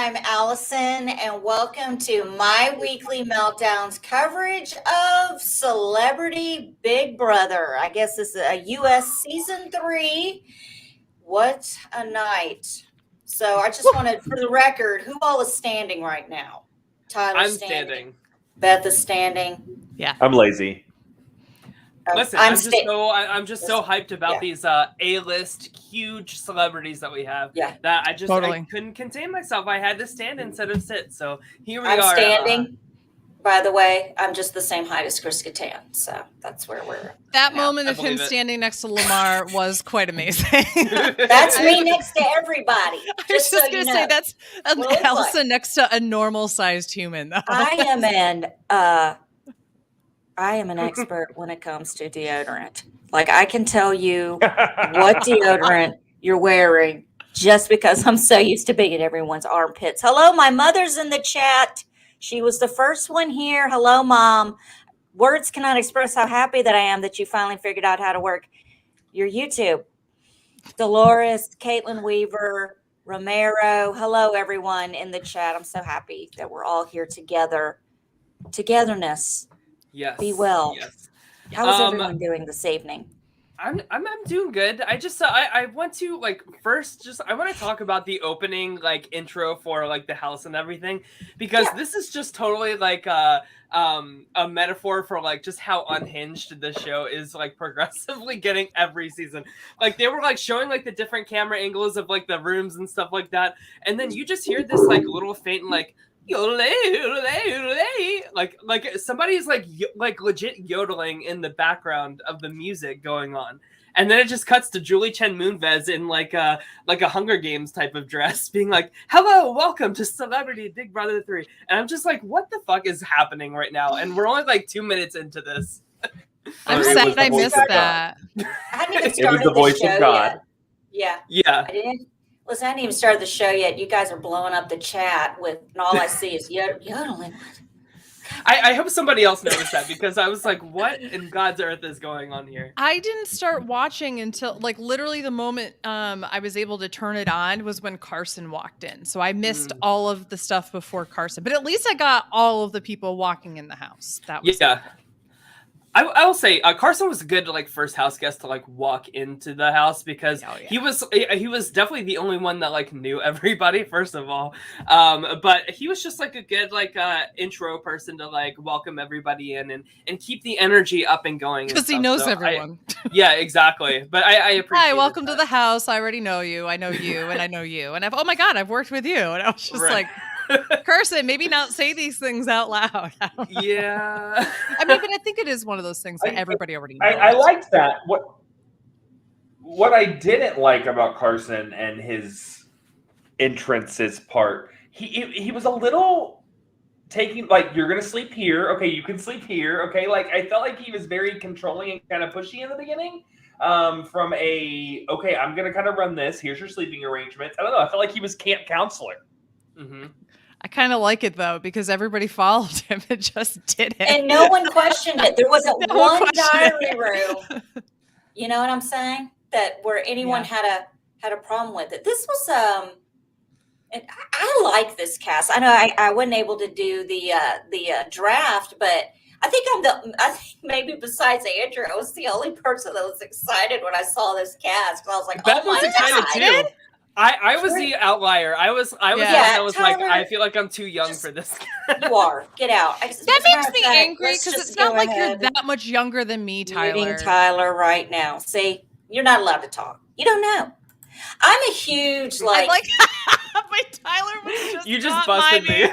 I'm Allison, and welcome to my weekly meltdowns coverage of Celebrity Big Brother. I guess this is a U.S. Season 3. What a night. So I just wanted, for the record, who all is standing right now? Tyler's standing. Beth is standing. Yeah. I'm lazy. Listen, I'm just so hyped about these A-list huge celebrities that we have that I couldn't contain myself. I had to stand instead of sit. So here we are. I'm standing. By the way, I'm just the same height as Chris Kattan, so that's where we're at. That moment of him standing next to Lamar was quite amazing. That's me next to everybody. I was just going to say that's Allison next to a normal-sized human, though. I am an expert when it comes to deodorant. Like, I can tell you what deodorant you're wearing just because I'm so used to being in everyone's armpits. Hello, my mother's in the chat. She was the first one here. Hello, Mom. Words cannot express how happy that I am that you finally figured out how to work your YouTube. Dolores, Caitlin Weaver, Romero. Hello, everyone in the chat. I'm so happy that we're all here together. Togetherness. Yes. Be well. Yes. How is everyone doing this evening? I'm doing good. I just I want to I want to talk about the opening intro for the house and everything, because this is just totally a metaphor for just how unhinged this show is progressively getting every season. They were showing the different camera angles of the rooms and stuff like that, and then you just hear this little faint somebody's legit yodeling in the background of the music going on, and then it just cuts to Julie Chen Moonves in a Hunger Games type of dress, being "Hello, welcome to Celebrity Big Brother 3," and I'm just what the fuck is happening right now? And we're only 2 minutes into this. I'm sad I missed that. I hadn't even It started was the voice show of God. Yet. Yeah. I hadn't even started the show yet. You guys are blowing up the chat and all I see is yodeling. I hope somebody else noticed that, because I was what in God's earth is going on here? I didn't start watching until literally the moment I was able to turn it on was when Carson walked in. So I missed all of the stuff before Carson, but at least I got all of the people walking in the house. That was good. I will say Carson was a good first house guest to walk into the house, because he was definitely the only one that knew everybody, first of all, but he was just a good intro person to welcome everybody in and keep the energy up and going, because he knows everyone. Yeah, exactly. But I appreciate. Hi, welcome to the house. I already know you. I know you, and I know you, and oh my God, I've worked with you, and I was just Carson, maybe not say these things out loud. Yeah. I mean, but I think it is one of those things that everybody already knows. I liked that. What I didn't like about Carson and his entrances part, he was a little taking you're gonna sleep here. Okay, you can sleep here. Okay, I felt like he was very controlling and kind of pushy in the beginning. I'm gonna kind of run this. Here's your sleeping arrangements. I don't know. I felt like he was camp counselor. Mm-hmm. I kind of like it, though, because everybody followed him and just did it. And no one questioned it. There wasn't one diary room, you know what I'm saying, where anyone had a problem with it. This was and I like this cast. I know I wasn't able to do the draft, but I think I think maybe besides Andrew, I was the only person that was excited when I saw this cast. I was like, Beth oh my God. Too. I was the outlier. I was Tyler, I feel like I'm too young for this. You are. Get out. That makes me angry, because it's not like you're that much younger than me, Tyler. Muting Tyler right now. See, you're not allowed to talk. You don't know. I'm a huge but Tyler was just you just busted me.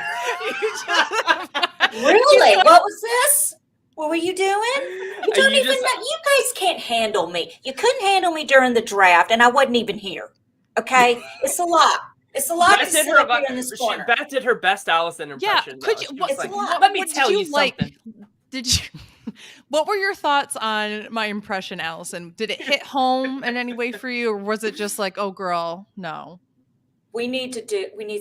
Really? What was this? What were you doing? You don't even know. You guys can't handle me. You couldn't handle me during the draft, and I wasn't even here. Okay, it's a lot. It's a lot to sit up here in this corner. Beth did her best Allison impression. Yeah, could you? Let me tell you something. Did you? What were your thoughts on my impression, Allison? Did it hit home in any way for you, or was it just oh, girl, no? We need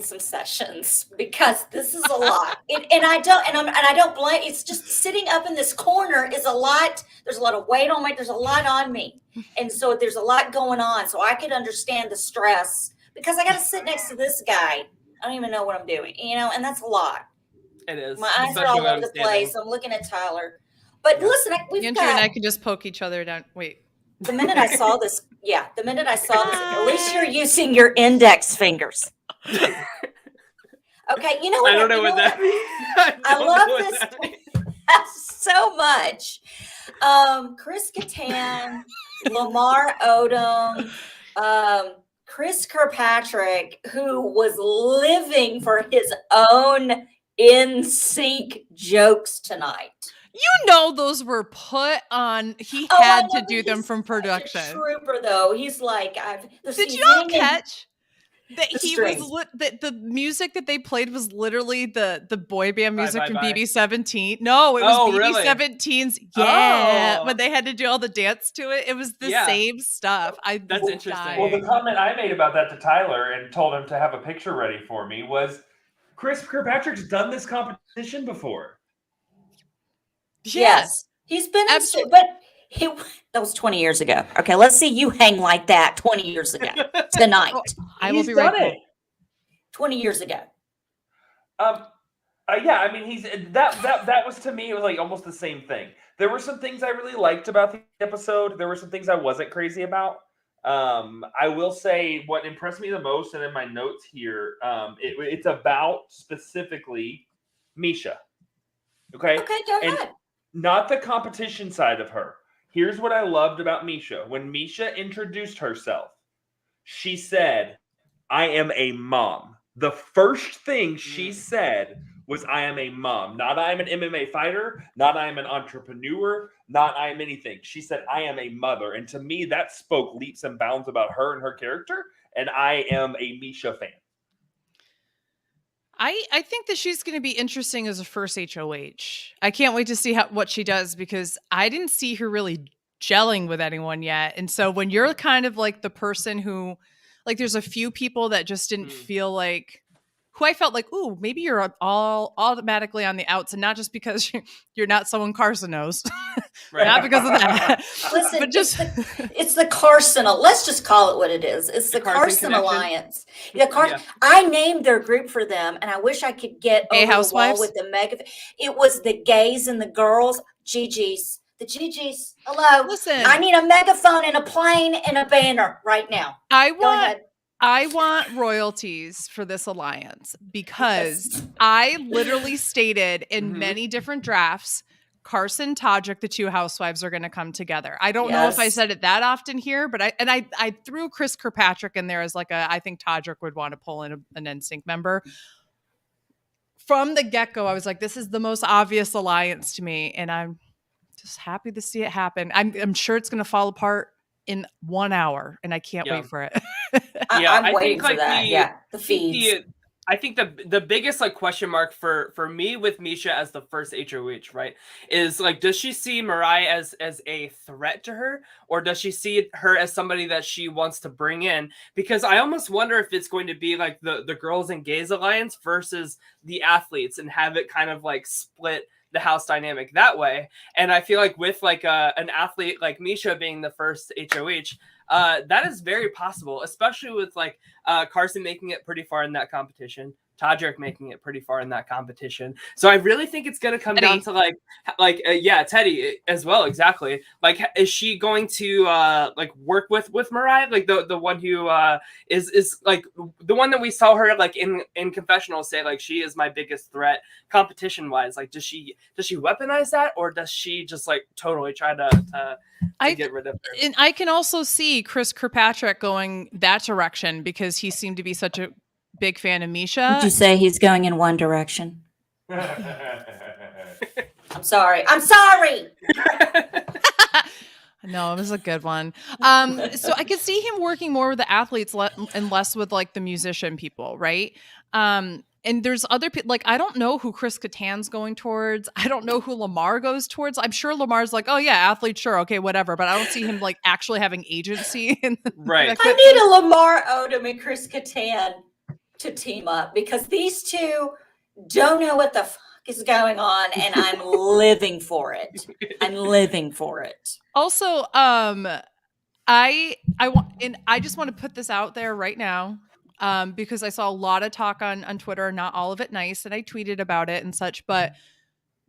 some sessions, because this is a lot. And I don't blame. It's just sitting up in this corner is a lot. There's a lot of weight on me. There's a lot on me. And so there's a lot going on. So I could understand the stress, because I got to sit next to this guy I don't even know what I'm doing, and that's a lot. It is. My eyes are especially all when over the I'm standing. place. I'm looking at Tyler. But Yeah. listen, we've Andrew and I got, can just poke each other down. Wait. the minute I saw this, at least you're using your index fingers. Okay, you know what? I don't know what that means. I love this so much. Chris Kattan, Lamar Odom, Chris Kirkpatrick, who was living for his own in sync jokes tonight. Those were put on. He I had know, to do but them he's from such a production. trooper, though. He's like, Did y'all catch that the he strings. was the music that they played was literally the boy band music from bye. BB-17? No, it was really? BB-17's. Yeah, Oh. when they had to do all the dance to it, it was the same stuff. That's interesting. Well, the comment I made about that to Tyler and told him to have a picture ready for me was, Chris Kirkpatrick's done this competition before. Yes, he's been Absolutely. but that was 20 years ago. Okay, let's see you hang like that 20 years ago tonight. I will He's be done right back. it. 20 years ago. Yeah, I mean, he's that was, to me, it was like almost the same thing. There were some things I really liked about the episode. There were some things I wasn't crazy about. I will say what impressed me the most, and in my notes here, it's about specifically Misha. Okay, Okay, go and ahead. not the competition side of her. Here's what I loved about Misha. When Misha introduced herself, she said, "I am a mom." The first thing she said was, "I am a mom." Not "I am an MMA fighter," not "I am an entrepreneur," not "I am anything." She said, "I am a mother." And to me, that spoke leaps and bounds about her and her character. And I am a Misha fan. I think that she's going to be interesting as a first HOH. I can't wait to see what she does, because I didn't see her really gelling with anyone yet. And so when you're kind of like the person who, like, there's a few people that just didn't feel like, who I felt like, ooh, maybe you're all automatically on the outs, and not just because you're not someone Carson knows, Right. not because of that. Listen, but just it's the Carson. Let's just call it what it is. It's the Carson Carson connection. Alliance. I named their group for them, and I wish I could get Gay over Housewives? the wall with the mega. It was the gays and the girls. GGs. The GGs. Hello. listen, I need a megaphone and a plane and a banner right now. Go ahead. I want royalties for this alliance, because I literally stated in many different drafts, Carson, Todrick, the two housewives are going to come together. I don't know if I said it that often here, but I threw Chris Kirkpatrick in there as like I think Todrick would want to pull in an NSYNC member. From the get-go, I was like, this is the most obvious alliance to me, and I'm just happy to see it happen. I'm sure it's going to fall apart in 1 hour, and I can't wait for it. I'm waiting for that. The feeds. I think the biggest like question mark for me with Misha as the first HOH, right, is like, does she see Mariah as a threat to her, or does she see her as somebody that she wants to bring in? Because I almost wonder if it's going to be like the girls and gays alliance versus the athletes, and have it kind of like split the house dynamic that way. And I feel like with like an athlete like Misha being the first HOH, that is very possible, especially with like Carson making it pretty far in that competition, Todrick making it pretty far in that competition. So I really think it's going to come down to Teddy as well. Exactly. Like, is she going to like work with Mariah, like the one who is like the one that we saw her like in confessional say like, she is my biggest threat competition wise? Like, does she weaponize that, or does she just like totally try to get rid of her? And I can also see Chris Kirkpatrick going that direction, because he seemed to be such a big fan of Misha. Would you say he's going in one direction? I'm sorry. No, it was a good one. So I could see him working more with the athletes and less with like the musician people, right? And there's other people, like, I don't know who Chris Kattan's going towards. I don't know who Lamar goes towards. I'm sure Lamar's like, oh yeah, athlete, sure, okay, whatever. But I don't see him like actually having agency. Right. I need a Lamar Odom and Chris Kattan to team up, because these two don't know what the fuck is going on, and I'm living for it. Also, I want, and I just want to put this out there right now. because I saw a lot of talk on Twitter, not all of it nice, and I tweeted about it and such. But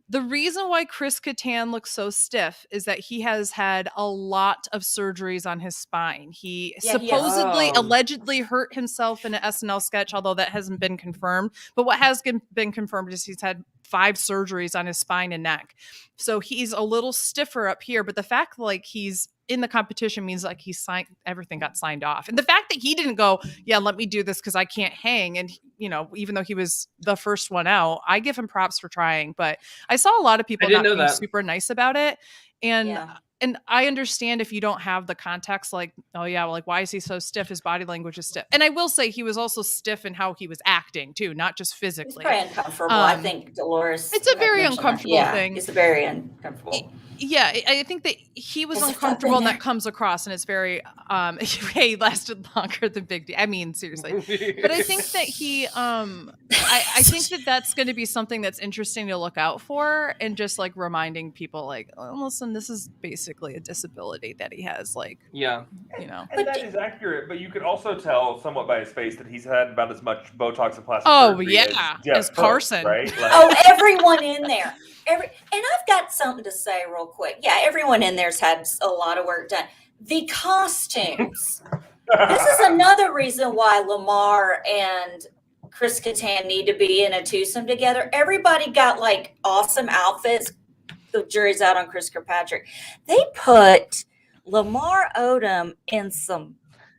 the reason why Chris Kattan looks so stiff is that he has had a lot of surgeries on his spine. He Yeah, he has. supposedly, Oh. allegedly hurt himself in an SNL sketch, although that hasn't been confirmed. But what has been confirmed is he's had 5 surgeries on his spine and neck. So he's a little stiffer up here. But the fact like he's in the competition means like he signed, everything got signed off. And the fact that he didn't go, yeah, let me do this because I can't hang. And, you know, even though he was the first one out, I give him props for trying. But I saw a lot of people didn't not know being that. super nice about it. And Yeah. and I understand if you don't have the context, like, oh yeah, well, like, why is he so stiff? His body language is stiff. And I will say he was also stiff in how he was acting too, not just It's physically. very uncomfortable. I Um, think Dolores. it's a very mentioned that. uncomfortable Yeah, thing. It's very uncomfortable. Yeah, I think that he was There's a uncomfortable and something that comes across, and it's very he lasted longer than Big D. I mean, seriously. But I think that he I think that that's going to be something that's interesting to look out for, and just like reminding people like, oh, listen, this is basically a disability that he has, like, Yeah. you know. And that is accurate, but you could also tell somewhat by his face that he's had about as much Botox and plastic Oh, surgery yeah, Jeff as Probst, Carson. right? Like, Oh, everyone in there. And I've got something to say real quick. Yeah, everyone in there's had a lot of work done. The costumes. This is another reason why Lamar and Chris Kattan need to be in a twosome together. Everybody got like awesome outfits. The jury's out on Chris Kirkpatrick. They put Lamar Odom in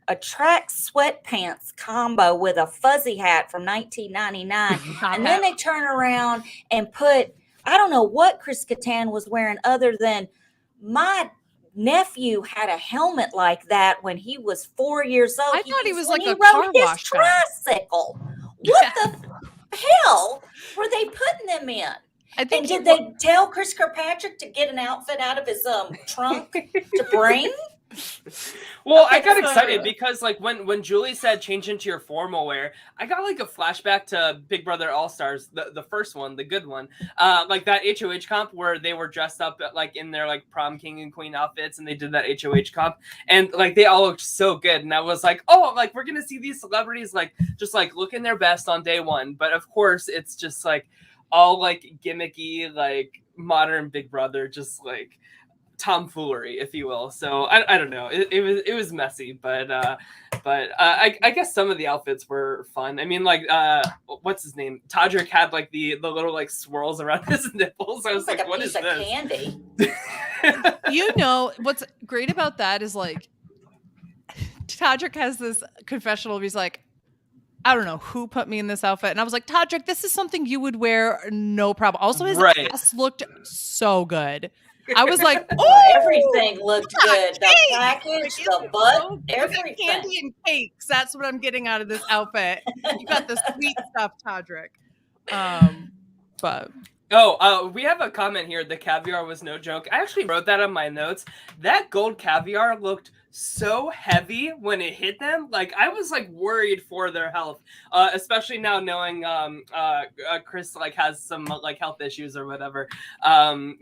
a track sweatpants combo with a fuzzy hat from 1999. And then they turn around and put, I don't know what Chris Kattan was wearing other than my nephew had a helmet like that when he was 4 years old. I thought he was when like he a rode car his wash guy. tricycle. What the hell were they putting them in? I think And did they tell Chris Kirkpatrick to get an outfit out of his trunk to bring? Well, I Okay, got so- excited because like when Julie said change into your formal wear, I got like a flashback to Big Brother All Stars, the first one, the good one, like that HOH comp where they were dressed up like in their like prom king and queen outfits, and they did that HOH comp, and like they all looked so good, and I was like, oh, like we're gonna see these celebrities like just like looking their best on day one, but of course it's just like all like gimmicky, like modern Big Brother, just like tomfoolery, if you will. So I don't know. It was messy, but I guess some of the outfits were fun. I mean, like what's his name? Todrick had like the little like swirls around his nipples. I was like, a what piece is of this? candy. You know what's great about that is like Todrick has this confessional. He's like, I don't know who put me in this outfit, and I was like, Todrick, this is something you would wear, no problem. Also, his Right. ass looked so good. I was like, oh, Everything looked good. The cake! package, Like, the it's butt, so good. everything. Candy and cakes. That's what I'm getting out of this outfit. You got the sweet stuff, Todrick. But Oh, we have a comment here. The caviar was no joke. I actually wrote that on my notes. That gold caviar looked so heavy when it hit them. Like I was like worried for their health, especially now knowing Chris like has some like health issues or whatever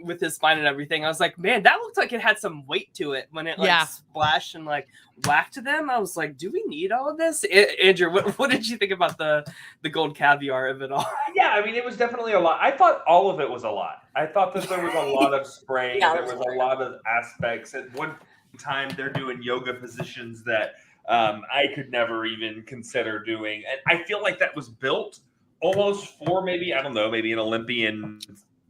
with his spine and everything. I was like, man, that looked like it had some weight to it when it like splashed and like whacked them. I was like, do we need all of this? Andrew, what did you think about the gold caviar of it all? yeah, I mean, it was definitely a lot. I thought all of it was a lot. I thought that there was a lot of spraying. Yeah, there was a lot of aspects. At one time, they're doing yoga positions that I could never even consider doing. And I feel like that was built almost for maybe, I don't know, maybe an Olympian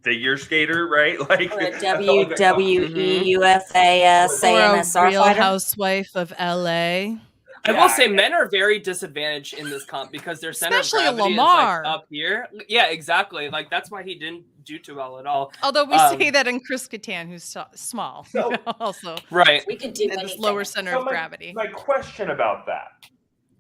figure skater, right? Like Or a I felt like that- WWE, UFAS, or a AMSR Real fighter. Housewife of LA. I will say men are very disadvantaged in this comp because their center Especially of gravity Lamar. is like up here. Yeah, exactly. Like that's why he didn't do too well at all. Although we say that in Chris Kattan, who's small, So- also Right. We can do in this anything. lower center So of gravity. My question about that.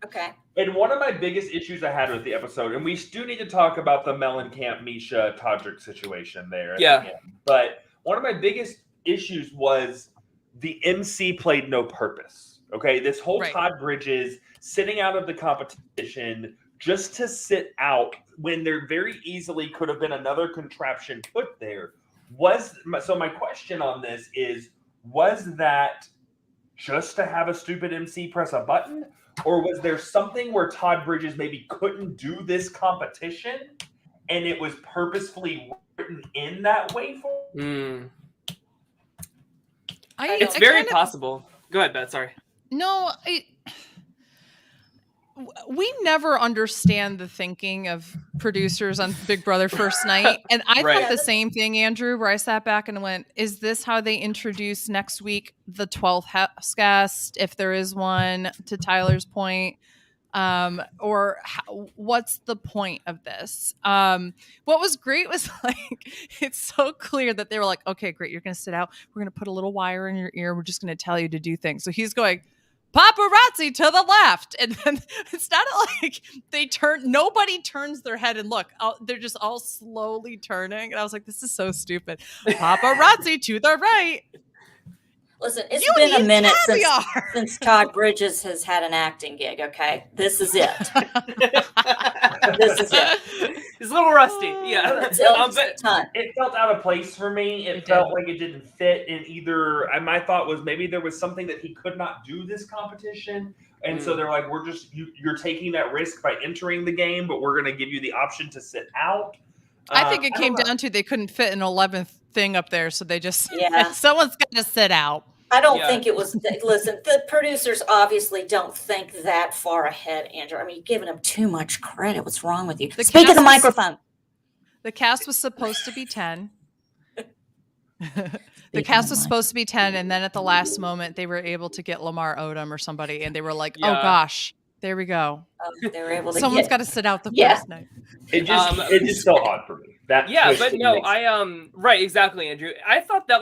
Okay. And one of my biggest issues I had with the episode, and we do need to talk about the Mellencamp, Misha, Todrick situation there. Yeah. But one of my biggest issues was the MC played no purpose. Okay. This whole Right. Todd Bridges sitting out of the competition just to sit out when there very easily could have been another contraption put there. So my question on this is, was that just to have a stupid MC press a button? Or was there something where Todd Bridges maybe couldn't do this competition and it was purposefully written in that way for him? It's very possible. Go ahead, Beth. Sorry. No, we never understand the thinking of producers on Big Brother First Night. And I thought the same thing, Andrew, where I sat back and went, is this how they introduce next week the 12th Houseguest, if there is one, to Tyler's point? What's the point of this? What was great was like, it's so clear that they were like, okay, great, you're going to sit out. We're going to put a little wire in your ear. We're just going to tell you to do things. So he's going, paparazzi to the left. And then it's not like nobody turns their head and look. They're just all slowly turning. And I was like, this is so stupid. Paparazzi to the right. Listen, it's been a minute since Todd Bridges has had an acting gig, okay? This is it. This is it. He's a little rusty, yeah. It felt out of place for me. It felt like it didn't fit in either. My thought was maybe there was something that he could not do this competition. And so they're like, you're taking that risk by entering the game, but we're going to give you the option to sit out. I think it came down to they couldn't fit an 11th thing up there, so they just someone's got to sit out. I don't think it was. Listen, the producers obviously don't think that far ahead, Andrew. I mean, you're giving them too much credit. What's wrong with you? Speak of the microphone. The cast was supposed to be 10. The cast was supposed to be 10, and then at the last moment, they were able to get Lamar Odom or somebody, and they were like, "Oh gosh, there we go." They were able to. Someone's got to sit out the first night. It just felt odd for me. But no, right, exactly, Andrew. I thought that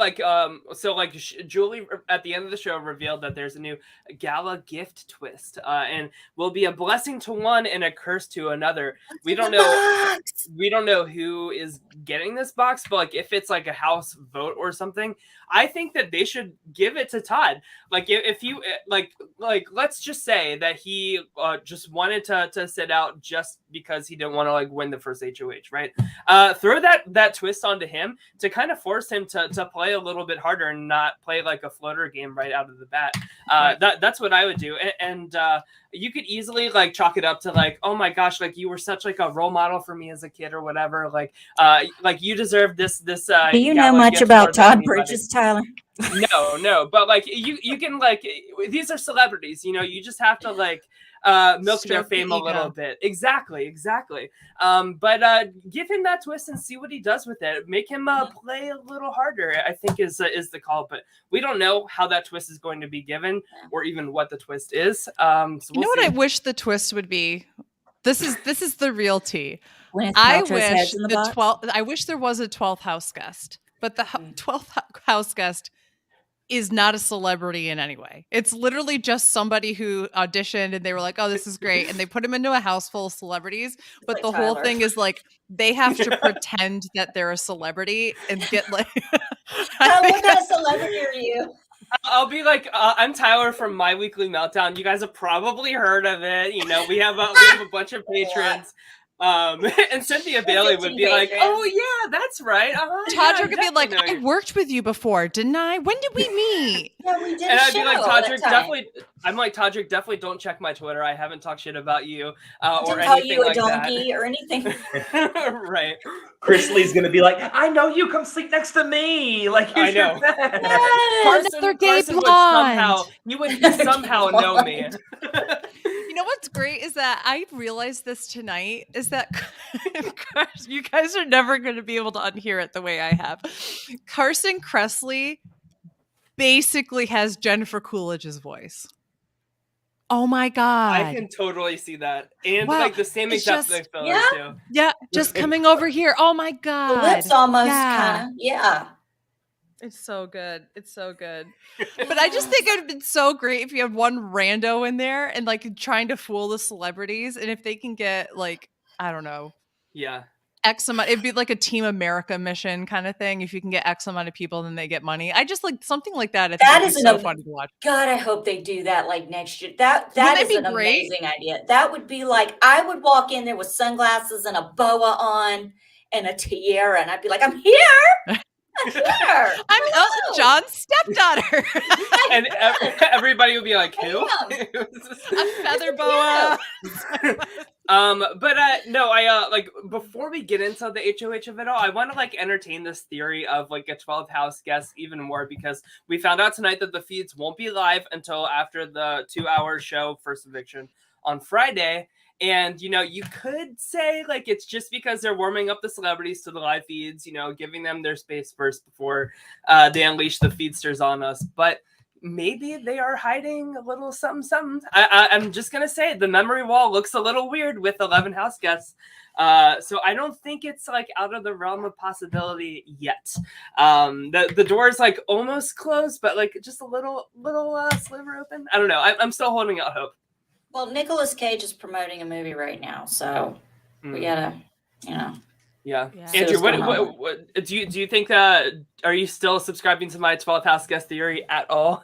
Julie at the end of the show revealed that there's a new Gala gift twist, and will be a blessing to one and a curse to another. We don't know who is getting this box, but like if it's like a house vote or something, I think that they should give it to Todd. Like if you like let's just say that he just wanted to sit out just because he didn't want to like win the first HOH, right? Throw that twist onto him to kind of force him to play a little bit harder and not play like a floater game right out of the bat. That's what I would do. And you could easily like chalk it up to like, oh my gosh, like you were such like a role model for me as a kid or whatever. Like you deserve this. Do you know much about Todd Bridges, Tyler? No, but like you can like, these are celebrities, you just have to like milk their fame a little bit. Exactly. But give him that twist and see what he does with it. Make him play a little harder, I think is the call. But we don't know how that twist is going to be given or even what the twist is. So you know what I wish the twist would be? This is the real tea. I wish there was a 12th house guest, but the 12th house guest is not a celebrity in any way. It's literally just somebody who auditioned and they were like, oh, this is great. And they put him into a house full of celebrities. But like the whole thing is like, they have to pretend that they're a celebrity and get like. What kind of celebrity are you? I'll be like, I'm Tyler from My Weekly Meltdown. You guys have probably heard of it. We have a bunch of patrons. And Cynthia Bailey would be like, oh yeah, that's right. Todrick would be like, I worked with you before, didn't I? When did we meet? Yeah, we did. And I'd be like, Todrick, definitely don't check my Twitter. I haven't talked shit about you or anything call you a like donkey that. Or anything. Right. Chris Lee's gonna be like, I know you, come sleep next to me. Like, I know. Carson would somehow know me. You know what's great is that I realized this tonight is that you guys are never going to be able to unhear it the way I have. Carson Kressley basically has Jennifer Coolidge's voice. Oh my God. I can totally see that. And like the same exact thing too. Yeah, just coming over here. Oh my God. The lips almost kind of, It's so good. But I just think it would have been so great if you had one rando in there and like trying to fool the celebrities. And if they can get like, I don't know. Yeah. X amount, it'd be like a Team America mission kind of thing. If you can get X amount of people, then they get money. I just like something like that. I think that is so fun to watch. God, I hope they do that like next year. That is an amazing idea. That would be like, I would walk in there with sunglasses and a boa on and a tiara, and I'd be like, I'm here. Sure. I'm Elton John's stepdaughter. And everybody would be like, who? A feather boa. No, I like before we get into the HOH of it all, I want to like entertain this theory of like a 12th house guest even more, because we found out tonight that the feeds won't be live until after the 2-hour show First Eviction on Friday. And, you know, you could say, like, it's just because they're warming up the celebrities to the live feeds, you know, giving them their space first before they unleash the feedsters on us. But maybe they are hiding a little something. I'm just going to say the memory wall looks a little weird with 11 house guests. So I don't think it's, like, out of the realm of possibility yet. The door is, like, almost closed, but, like, just a little sliver open. I don't know. I'm still holding out hope. Well, Nicolas Cage is promoting a movie right now, so we gotta, you know. Yeah. Yeah. Andrew, So what do you think? Are you still subscribing to my 12th house guest theory at all?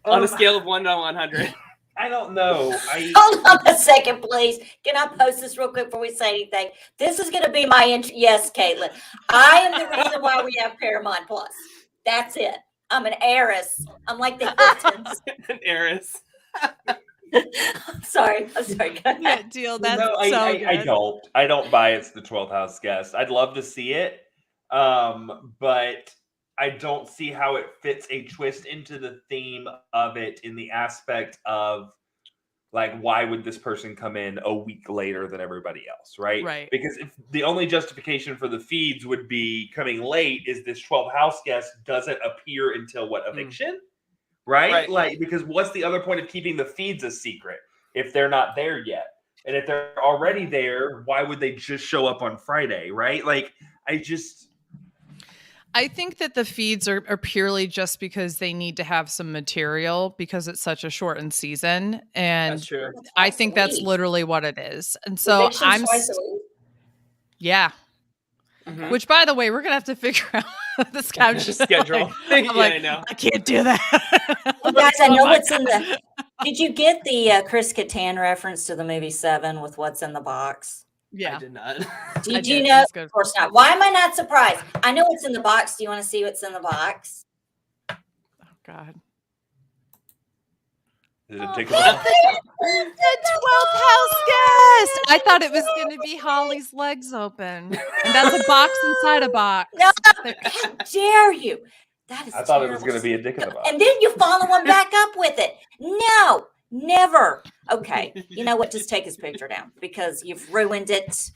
On a scale of 1 to 100. I don't know. Hold on a second, please. Can I post this real quick before we say anything? This is going to be my intro. Yes, Caitlin. I am the reason why we have Paramount Plus. That's it. I'm an heiress. I'm like the Hiltons. An heiress. I'm sorry. Go ahead. Yeah, deal. That's No, good. I don't buy it's the 12th house guest. I'd love to see it, but I don't see how it fits a twist into the theme of it in the aspect of, like, why would this person come in a week later than everybody else, right? Right. Because if the only justification for the feeds would be coming late is this 12th house guest doesn't appear until what, eviction? Right? Like, because what's the other point of keeping the feeds a secret if they're not there yet? And if they're already there, why would they just show up on Friday, right? Like, I think that the feeds are purely just because they need to have some material because it's such a shortened season. And That's true. I think that's literally what it is. And so yeah. Mhm. Which, by the way, we're going to have to figure out the schedule. I'm like, I know. I can't do that. You guys, I know what's in the. Did you get the Chris Kattan reference to the movie Seven with what's in the box? Yeah. I did not. Did did. you know? That's good. Of course not. Why am I not surprised? I know what's in the box. Do you want to see what's in the box? Oh, God. is it tickle? The 12th house guest. I thought it was going to be Holly's legs open. And that's a box inside a box. No, how dare you? That is. I thought it was going to be a dick in the box. And then you follow him back up with it. No, never. Okay, you know what? Just take his picture down because you've ruined it.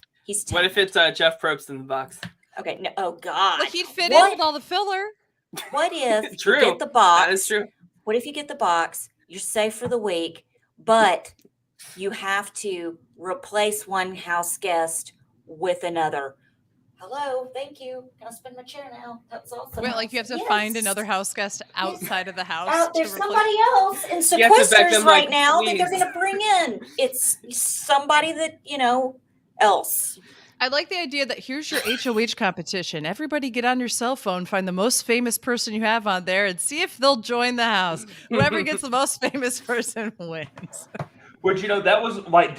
What if it's Jeff Probst in the box? Okay. No. Oh God. Like he'd fit in with all the filler. What if True. you get the box? That is true. What if you get the box? You're safe for the week, but you have to replace one house guest with another. Hello, thank you. Can I spin my chair now? That's awesome. Wait, like you have to find another house guest outside of the house. There's to somebody else in You have to beg sequesters them, right like, now that they're please. going to bring in. It's somebody that, else. I like the idea that here's your HOH competition. Everybody get on your cell phone, find the most famous person you have on there, and see if they'll join the house. Whoever gets the most famous person wins. Which, that was like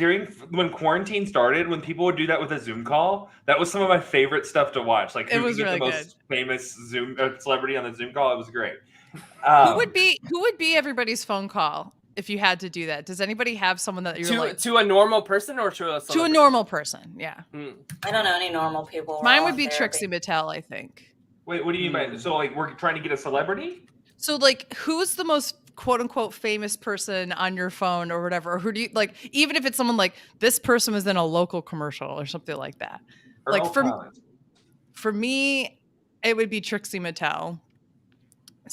when quarantine started, when people would do that with a Zoom call, that was some of my favorite stuff to watch. Like, It who was could get really the most famous Zoom celebrity on the Zoom call? It was great. Who would be everybody's phone call if you had to do that? Does anybody have someone that you're to a normal person or to a celebrity? To a normal person? Yeah. I don't know any normal people. Mine would be Trixie Mattel, I think. Wait, what do you mean by so? Like, we're trying to get a celebrity? So, like, who's the most quote unquote famous person on your phone or whatever? Or who do you like? Even if it's someone like this person was in a local commercial or something like that. Like for me, it would be Trixie Mattel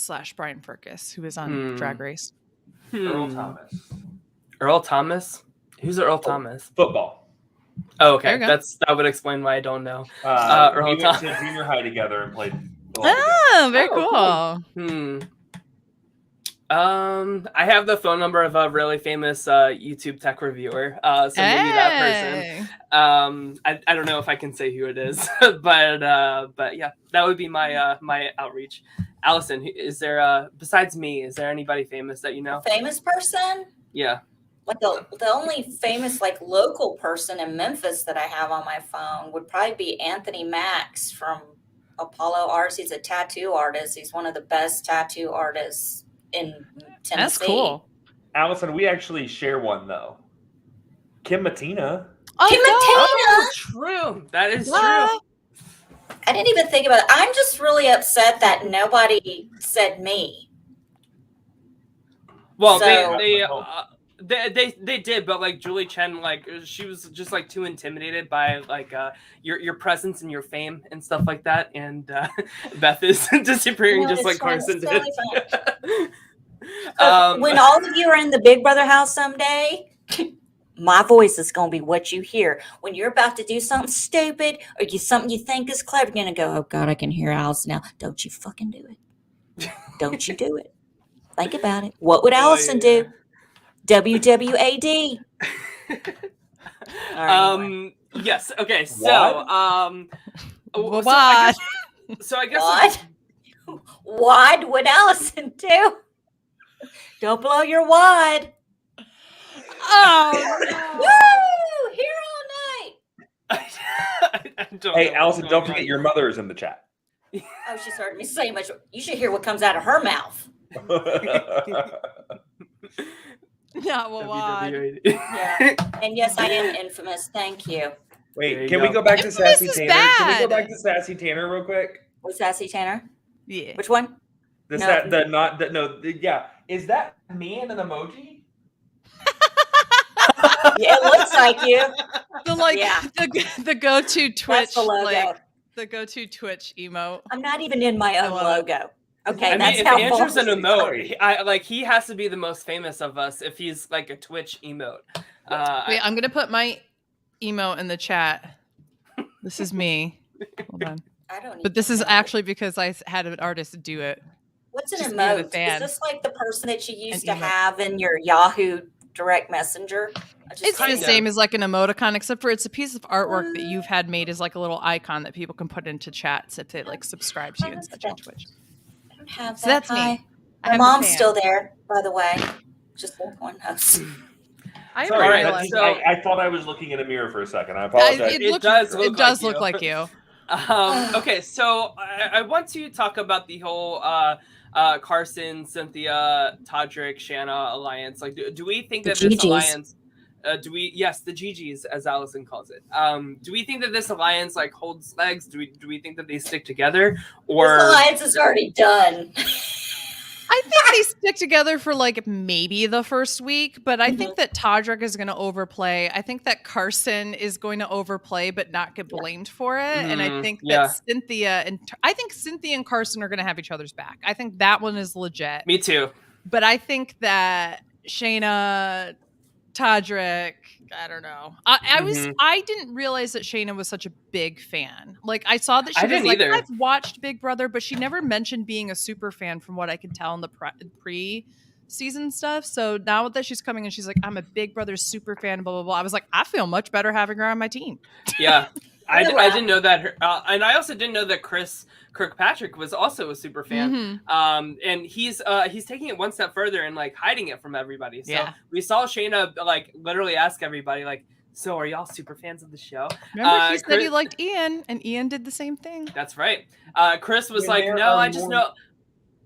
/ Brian Ferkus, who is on Drag Race. Earl Thomas. Earl Thomas? Who's Earl Thomas? Football. Oh, okay. There you go. That would explain why I don't know. We went to junior high together and played. Oh, very cool. I have the phone number of a really famous YouTube tech reviewer. So maybe that person. I don't know if I can say who it is, but yeah, that would be my my outreach. Allison, is there besides me, is there anybody famous that you know? Famous person? Yeah. Like the only famous like local person in Memphis that I have on my phone would probably be Anthony Max from Apollo artist. He's a tattoo artist. He's one of the best tattoo artists in Tennessee. That's cool. Allison, we actually share one though. Kim Matina. Kim Oh, true. That is true. I didn't even think about it. I'm just really upset that nobody said me. Well, So- they did, but like Julie Chen, like she was just like too intimidated by like your presence and your fame and stuff like that. And Beth is disappearing No, just it's like fine. Carson It's did. totally When all of you are in the Big Brother house someday, my voice is going to be what you hear. When you're about to do something stupid or something you think is clever, you're going to go, oh, God, I can hear Allison now. Don't you fucking do it. Don't you do it. Think about it. What would Allison do? WWAD. All right, anyway. Yes. Okay. So What? so I guess What would Allison do? Don't blow your wad. Oh, Woo! Here all night. I don't Hey, know what's Allison, going don't on. forget your mother is in the chat. Oh, she's heard me say much. You should hear what comes out of her mouth. not what? WWAD. Yeah. And yes, I am infamous. Thank you. There Wait, you can we go. go back to Infamous Sassy is Tanner? Can we go bad. back to Sassy Tanner real quick? What's Sassy Tanner? Yeah. Which one? Is No. yeah. Is that man an emoji? Yeah, it looks like you. The like Yeah. the go-to Twitch That's the logo. like the go-to Twitch emote. I'm not even in my own I love it. logo. Okay, I mean, that's if how Andrew's an false- emote, he has to be the most famous of us if he's like a Twitch emote. Wait, I'm gonna put my emote in the chat. This is me. Hold on. I don't. But this even is know. actually because I had an artist do it. What's an just being a emote? Is fan. This like the person that you used to An emote. have in your Yahoo direct messenger? I just It's don't the Kinda. know. same as like an emoticon, except for it's a piece of artwork that you've had made as like a little icon that people can put into chats if they like subscribe to you and such on Twitch. I don't have that. So that's me. Hi. I My have a mom's fan. still there, by the way. Just so everyone knows. I Sorry, Alright, realized so- I thought I was looking in a mirror for a second. I apologize. It does look it does like look you. like you. Okay, so I want to talk about the whole Carson, Cynthia, Todrick, Shanna alliance. Like, do we think The that this GGs. alliance? Yes, the GGs, as Allison calls it. Do we think that this alliance like holds legs? Do we think that they stick together? This Or alliance is already done. I think they stick together for like maybe the first week, but I think that Todrick is going to overplay. I think that Carson is going to overplay, but not get blamed for it. And I think that Cynthia and Carson are going to have each other's back. I think that one is legit. me too. But I think that Shayna, Todrick, I don't know. I didn't realize that Shayna was such a big fan. Like I saw that she I was didn't like, either. I've watched Big Brother, but she never mentioned being a super fan from what I can tell in the pre-season stuff. So now that she's coming and she's like, I'm a Big Brother super fan, blah, blah, blah. I was like, I feel much better having her on my team. Yeah. I RHAP. didn't know that. And I also didn't know that Chris Kirkpatrick was also a super fan. Mhm. And he's taking it one step further and like hiding it from everybody. So Yeah. we saw Shayna like literally ask everybody like, so are y'all super fans of the show? Remember he said he Chris- liked Ian and Ian did the same thing. That's right. Chris was When like, there no, are I just more- know.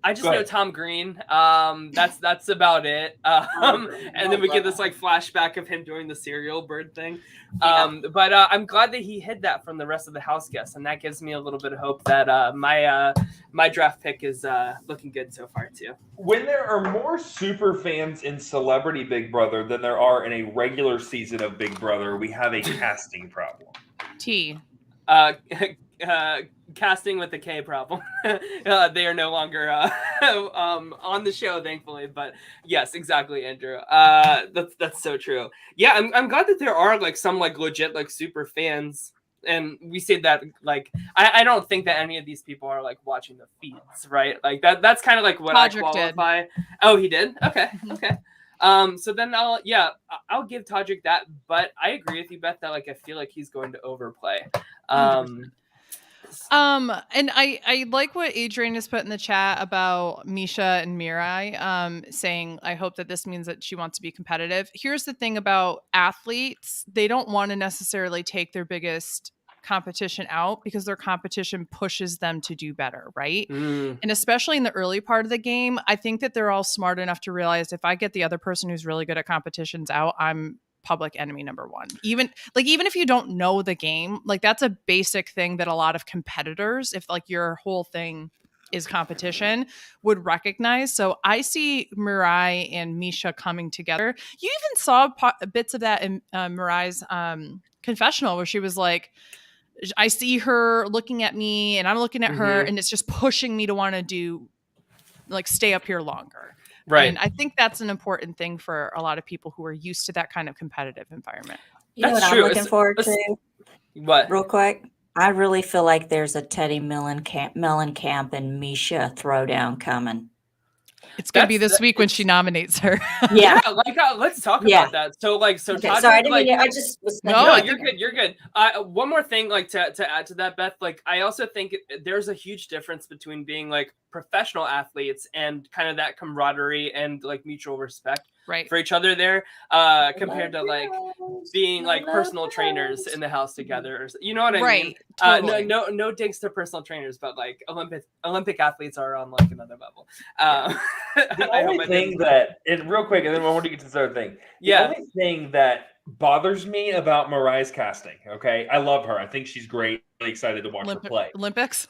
I just Go know ahead. Tom Green. That's about it. And then we get this like flashback of him doing the serial bird thing. But I'm glad that he hid that from the rest of the house guests, and that gives me a little bit of hope that my draft pick is looking good so far too. When there are more super fans in Celebrity Big Brother than there are in a regular season of Big Brother, we have a casting problem. T. Casting with the K problem. They are no longer on the show, thankfully. But yes, exactly, Andrew. That's so true. Yeah, I'm glad that there are like some like legit like super fans, and we say that like I don't think that any of these people are like watching the feeds, right? Like that's kind of like what Todrick I did. qualify. Oh, he did. Okay, Mhm. okay. So then I'll give Todrick that, but I agree with you, Beth, that like I feel like he's going to overplay. 100%. And I like what Adrian has put in the chat about Misha and Mirai, saying, I hope that this means that she wants to be competitive. Here's the thing about athletes. They don't want to necessarily take their biggest competition out because their competition pushes them to do better, right? Mm. And especially in the early part of the game, I think that they're all smart enough to realize if I get the other person who's really good at competitions out, I'm public enemy number one. Even if you don't know the game, like that's a basic thing that a lot of competitors, if like your whole thing is competition, would recognize. So I see Mirai and Misha coming together. You even saw bits of that in Mirai's confessional where she was like, I see her looking at me and I'm looking at her, and it's just pushing me to want to stay up here longer. Right. And I think that's an important thing for a lot of people who are used to that kind of competitive environment. You know That's what true. I'm looking forward to? What? Real quick. I really feel like there's a Teddy Mellencamp and Misha throwdown coming. It's going to be this week when she nominates her. Yeah. Let's talk about that. So Okay, Todrick, sorry, I didn't mean to, I just was thinking. No, you're good. One more thing, to add to that, Beth. I also think there's a huge difference between being professional athletes and kind of that camaraderie and mutual respect for each other there, compared to being personal trainers in the house together. You know what I mean? Totally. No digs to personal trainers, but Olympic athletes are on another level. The only thing that, and real quick, and then I want to get to this other thing. The only thing that bothers me about Mirai's casting, okay? I love her. I think she's great. Really excited to watch her play. Olympics?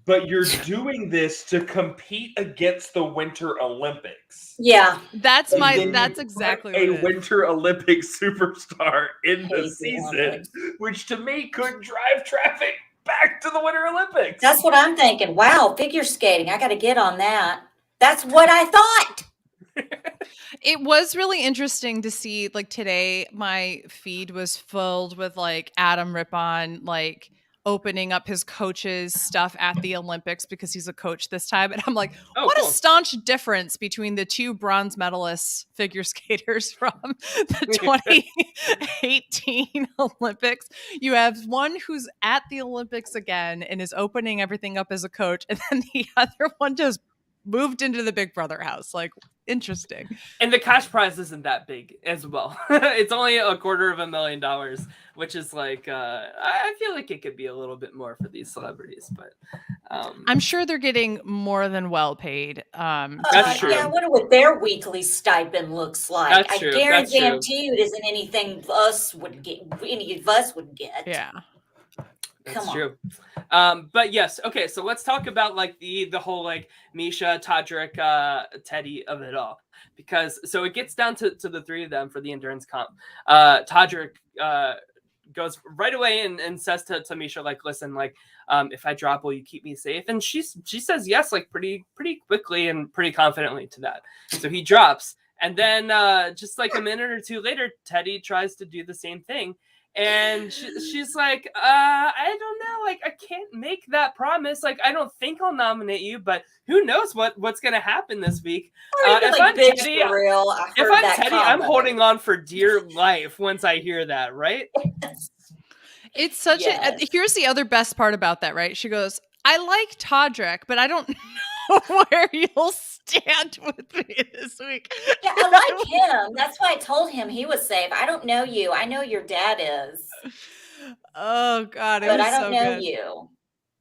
But you're doing this to compete against the Winter Olympics. Yeah. That's exactly what it is. A Winter Olympic superstar in the season, which to me could drive traffic back to the Winter Olympics. That's what I'm thinking. Wow, figure skating. I got to get on that. That's what I thought. It was really interesting to see, today my feed was filled with Adam Rippon, opening up his coach's stuff at the Olympics because he's a coach this time. And I'm like, what a staunch difference between the two bronze medalist figure skaters from the 2018 Olympics. You have one who's at the Olympics again and is opening everything up as a coach. And then the other one just moved into the Big Brother house. Interesting. And the cash prize isn't that big as well. It's only $250,000, which is I feel like it could be a little bit more for these celebrities, but I'm sure they're getting more than well paid. That's true. Yeah, I wonder what their weekly stipend looks like. That's true. I guarantee you it isn't anything any of us would get. Yeah. That's true. But yes, okay, so let's talk about the whole Misha, Todrick, Teddy of it all. Because so it gets down to the three of them for the endurance comp. Todrick goes right away and says to Misha, listen, if I drop, will you keep me safe? And she says yes, pretty quickly and pretty confidently to that. So he drops. And then just a minute or two later, Teddy tries to do the same thing. And she's like, I don't know, I can't make that promise. I don't think I'll nominate you, but who knows what's gonna happen this week. If I'm Teddy, I'm holding on for dear life once I hear that, right? It's such here's the other best part about that, right? She goes, I like Todrick, but I don't know where you'll stand with me this week. Yeah, I like him. That's why I told him he was safe. I don't know you. I know your dad is. Oh God, but I don't know you.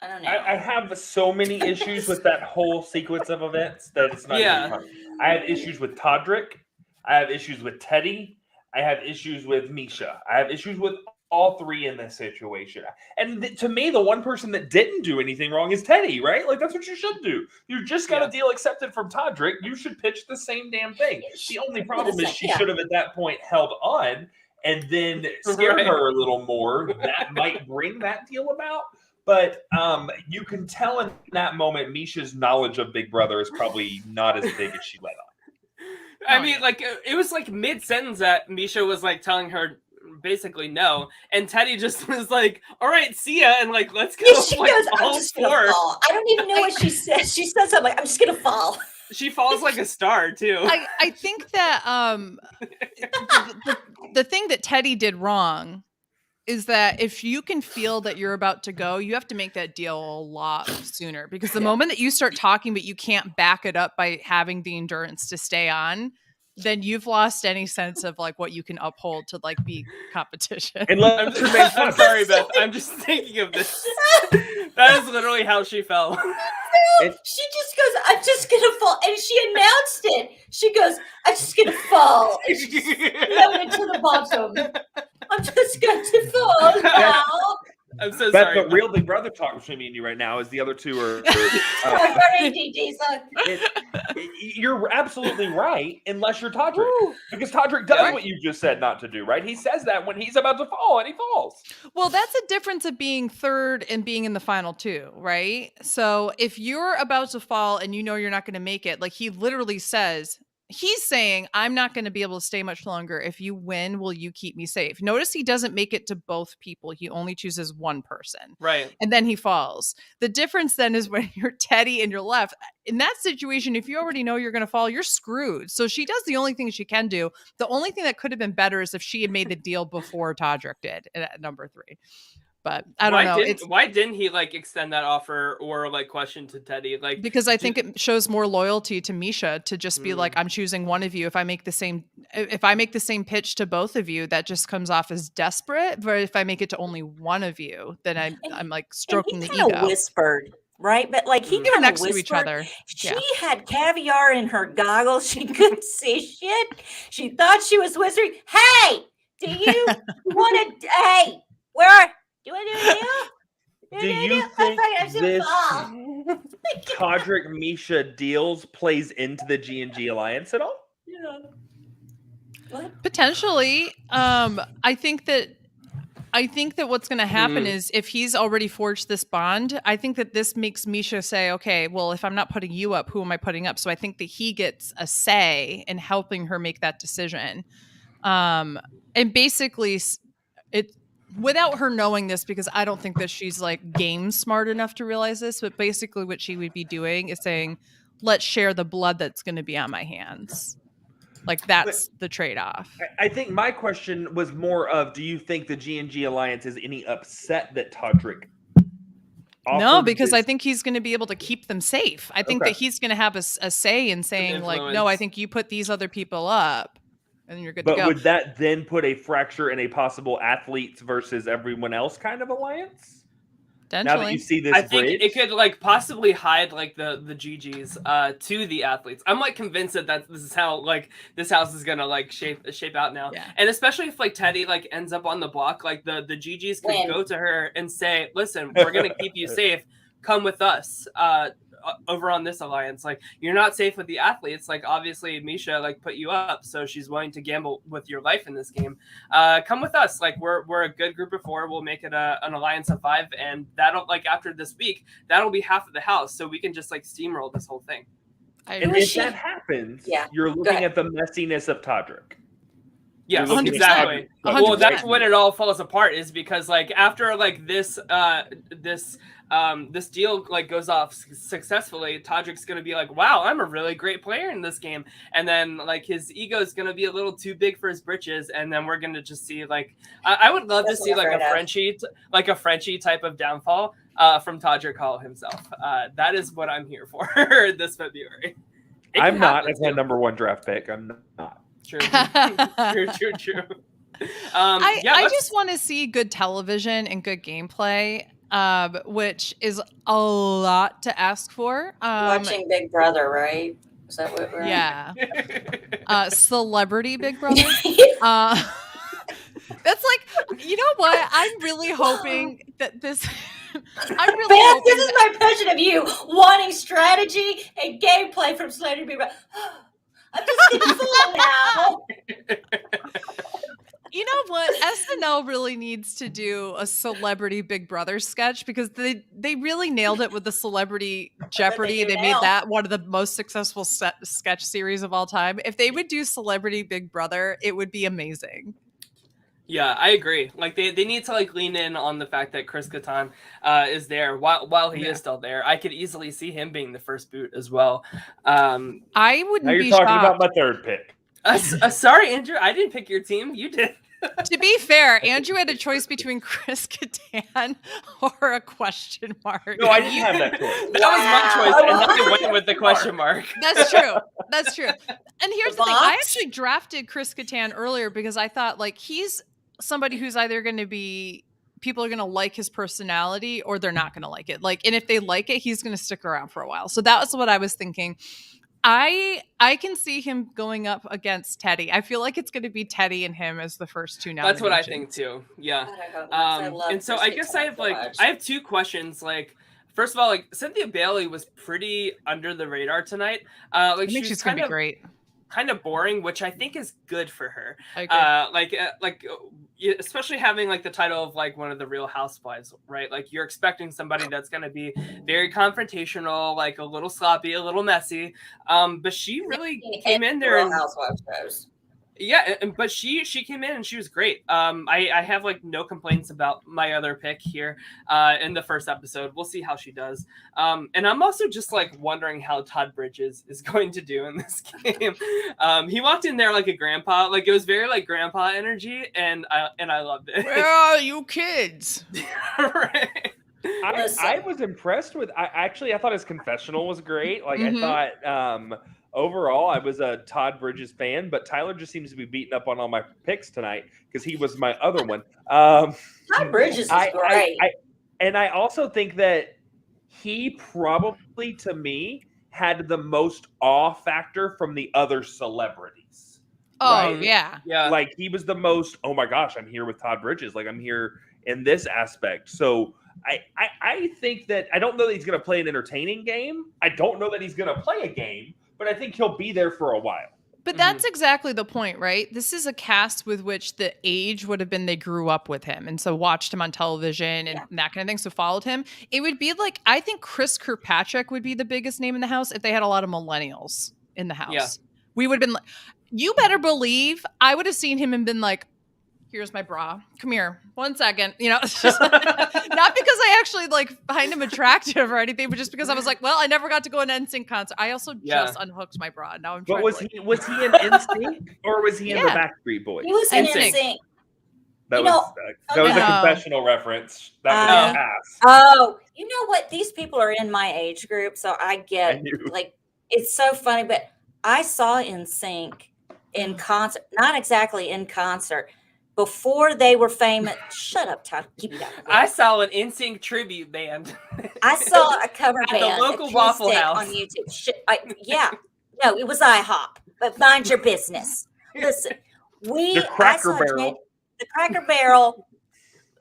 I don't know. I have so many issues with that whole sequence of events that it's not even funny. I have issues with Todrick. I have issues with Teddy. I have issues with Misha. I have issues with all three in this situation. And to me, the one person that didn't do anything wrong is Teddy, right? That's what you should do. You just got a deal accepted from Todrick. You should pitch the same damn thing. The only problem is she should have at that point held on and then scared her a little more. That might bring that deal about. But you can tell in that moment, Misha's knowledge of Big Brother is probably not as big as she let on. I mean, it was mid-sentence that Misha was telling her basically no, and Teddy just was all right, see ya, and let's go. She goes, I'm just gonna fall. I don't even know what she says. She says something I'm just gonna fall. She falls like a star too. I think that the thing that Teddy did wrong is that if you can feel that you're about to go, you have to make that deal a lot sooner, because the moment that you start talking but you can't back it up by having the endurance to stay on, then you've lost any sense of like what you can uphold to like be competition. And I'm sorry, Beth. I'm just thinking of this. That is literally how she felt. She just goes, I'm just gonna fall, and she announced it. She goes, I'm just gonna fall, and she's going to the bottom. I'm just going to fall now. I'm so Beth, sorry. but real Big Brother talk between me and you right now is the other two are. You're absolutely right, unless you're Todrick, because Todrick does what you just said not to do. Right? He says that when he's about to fall, and he falls. Well, that's a difference of being third and being in the final two, right? So if you're about to fall and you know you're not going to make it, like he literally says, he's saying, I'm not going to be able to stay much longer. If you win, will you keep me safe? Notice he doesn't make it to both people. He only chooses one person. Right. And then he falls. The difference then is when you're Teddy and you're left. In that situation, if you already know you're going to fall, you're screwed. So she does the only thing she can do. The only thing that could have been better is if she had made the deal before Todrick did at number 3. But I don't know. Why didn't he like extend that offer or like question to Teddy? Like, because I think it shows more loyalty to Misha to just be like, I'm choosing one of you. If I make the same pitch to both of you, that just comes off as desperate. But if I make it to only one of you, then I'm like stroking the ego. Whispered, right? But like he were kind of next whispered. to each other. She had caviar in her goggles. She couldn't see shit. She thought she was whispering. Hey, do you want to? Hey, where are? Do I do a deal? Do you think this Todrick Misha deals plays into the G&G alliance at all? Yeah. What? Potentially. I think that what's going to happen is if he's already forged this bond, I think that this makes Misha say, okay, well, if I'm not putting you up, who am I putting up? So I think that he gets a say in helping her make that decision. And basically without her knowing this, because I don't think that she's like game smart enough to realize this, but basically what she would be doing is saying, let's share the blood that's going to be on my hands. Like that's the trade-off. I think my question was more of, do you think the G&G alliance is any upset that Todrick No, because I think he's going to be able to keep them safe. I think that he's going to have a say in saying like, no, I think you put these other people up. And you're good to go. But would that then put a fracture in a possible athletes versus everyone else kind of alliance? Now that you see this, I think it could like possibly hide like the GGs to the athletes. I'm like convinced that this is how like this house is gonna like shape out now. Yeah. And especially if like Teddy like ends up on the block, like the GGs could go to her and say, "Listen, we're gonna keep you safe. Come with us." Over on this alliance, like you're not safe with the athletes. Like obviously Misha like put you up, so she's willing to gamble with your life in this game. Come with us. Like we're a good group of 4. We'll make it an alliance of 5, and that'll like after this week, that'll be half of the house, so we can just like steamroll this whole thing. And if that happens, you're looking at the messiness of Todrick. Yes, exactly. 100%. Well, that's when it all falls apart. Is because like after like this deal like goes off successfully, Todrick's gonna be like, wow, I'm a really great player in this game, and then like his ego is gonna be a little too big for his britches, and then we're gonna just see like I would love to see like a Frenchie type of downfall from Todrick Hall himself. That is what I'm here for this February. I'm not as my number 1 draft pick. I'm not. True. I just want to see good television and good gameplay. Which is a lot to ask for. Watching Big Brother, right? Is that what we're Celebrity Big Brother. That's like, you know what? I'm really hoping that this. I'm really hoping this is my impression of you wanting strategy and gameplay from Celebrity Big Brother. I'm just gonna fall now. You know what? SNL really needs to do a Celebrity Big Brother sketch because they really nailed it with the Celebrity Jeopardy. They made that one of the most successful sketch series of all time. If they would do Celebrity Big Brother, it would be amazing. Yeah, I agree. Like they need to like lean in on the fact that Chris Kattan is there while he is still there. I could easily see him being the first boot as well. I wouldn't now you're be talking shocked. about my 3rd pick. Sorry, Andrew, I didn't pick your team. You did. To be fair, Andrew had a choice between Chris Kattan or a question mark. No, I didn't have that choice. That was my choice, and then I went with the question mark. That's true. That's true. And here's the thing. I Box? actually drafted Chris Kattan earlier because I thought like he's somebody who's either going to be people are going to like his personality or they're not going to like it. Like, and if they like it, he's going to stick around for a while. So that was what I was thinking. I can see him going up against Teddy. I feel like it's going to be Teddy and him as the first two nominations. That's what I think too. Yeah. God, I hope not, 'cause I love And so Chris I guess I Kattan have so like much. I have two questions. Like, first of all, like Cynthia Bailey was pretty under the radar tonight. I Like think she's going to be great. kind of boring, which I think is good for her. I agree. Especially having like the title of like one of the Real Housewives, right? Like you're expecting somebody that's going to be very confrontational, like a little sloppy, a little messy. But she really came in there Real and Housewives shows. yeah, but she came in and she was great. I have like no complaints about my other pick here in the first episode. We'll see how she does. And I'm also just like wondering how Todd Bridges is going to do in this game. He walked in there like a grandpa, like it was very like grandpa energy, and I loved it. Where are you kids? Right. I was impressed with. I thought his confessional was great. Like Mhm. I thought. Overall, I was a Todd Bridges fan, but Tyler just seems to be beating up on all my picks tonight because he was my other one. Todd Bridges is great. And I also think that he probably, to me, had the most awe factor from the other celebrities. Oh, Right? yeah. Yeah. Like he was the most, oh my gosh, I'm here with Todd Bridges. Like I'm here in this aspect. So I think that I don't know that he's going to play an entertaining game. I don't know that he's going to play a game, but I think he'll be there for a while. But that's exactly the point, right? This is a cast with which the age would have been they grew up with him and so watched him on television and that kind of thing, so followed him. It would be like, I think Chris Kirkpatrick would be the biggest name in the house if they had a lot of millennials in the house. Yeah. We would have been like, you better believe I would have seen him and been like, here's my bra. Come here. 1 second. You know, it's just not because I actually like find him attractive or anything, but just because I was like, well, I never got to go to an NSYNC concert. I also just unhooked my bra. Now I'm trying But was to, he in NSYNC or was he in the Yeah. Backstreet Boys? He was in NSYNC. NSYNC. That You was know, that was a no. confessional reference. That was Uh, pass. Oh, you know what? These people are in my age group, so I I get knew. like it's so funny. But I saw NSYNC in concert, not exactly in concert, before they were famous. Shut up, Todd. Keep it up. I saw an NSYNC tribute band. I saw a cover At the band local acoustic Waffle House. on YouTube. No, it was IHOP. But mind your business. Listen, The Cracker Barrel. The Cracker Barrel.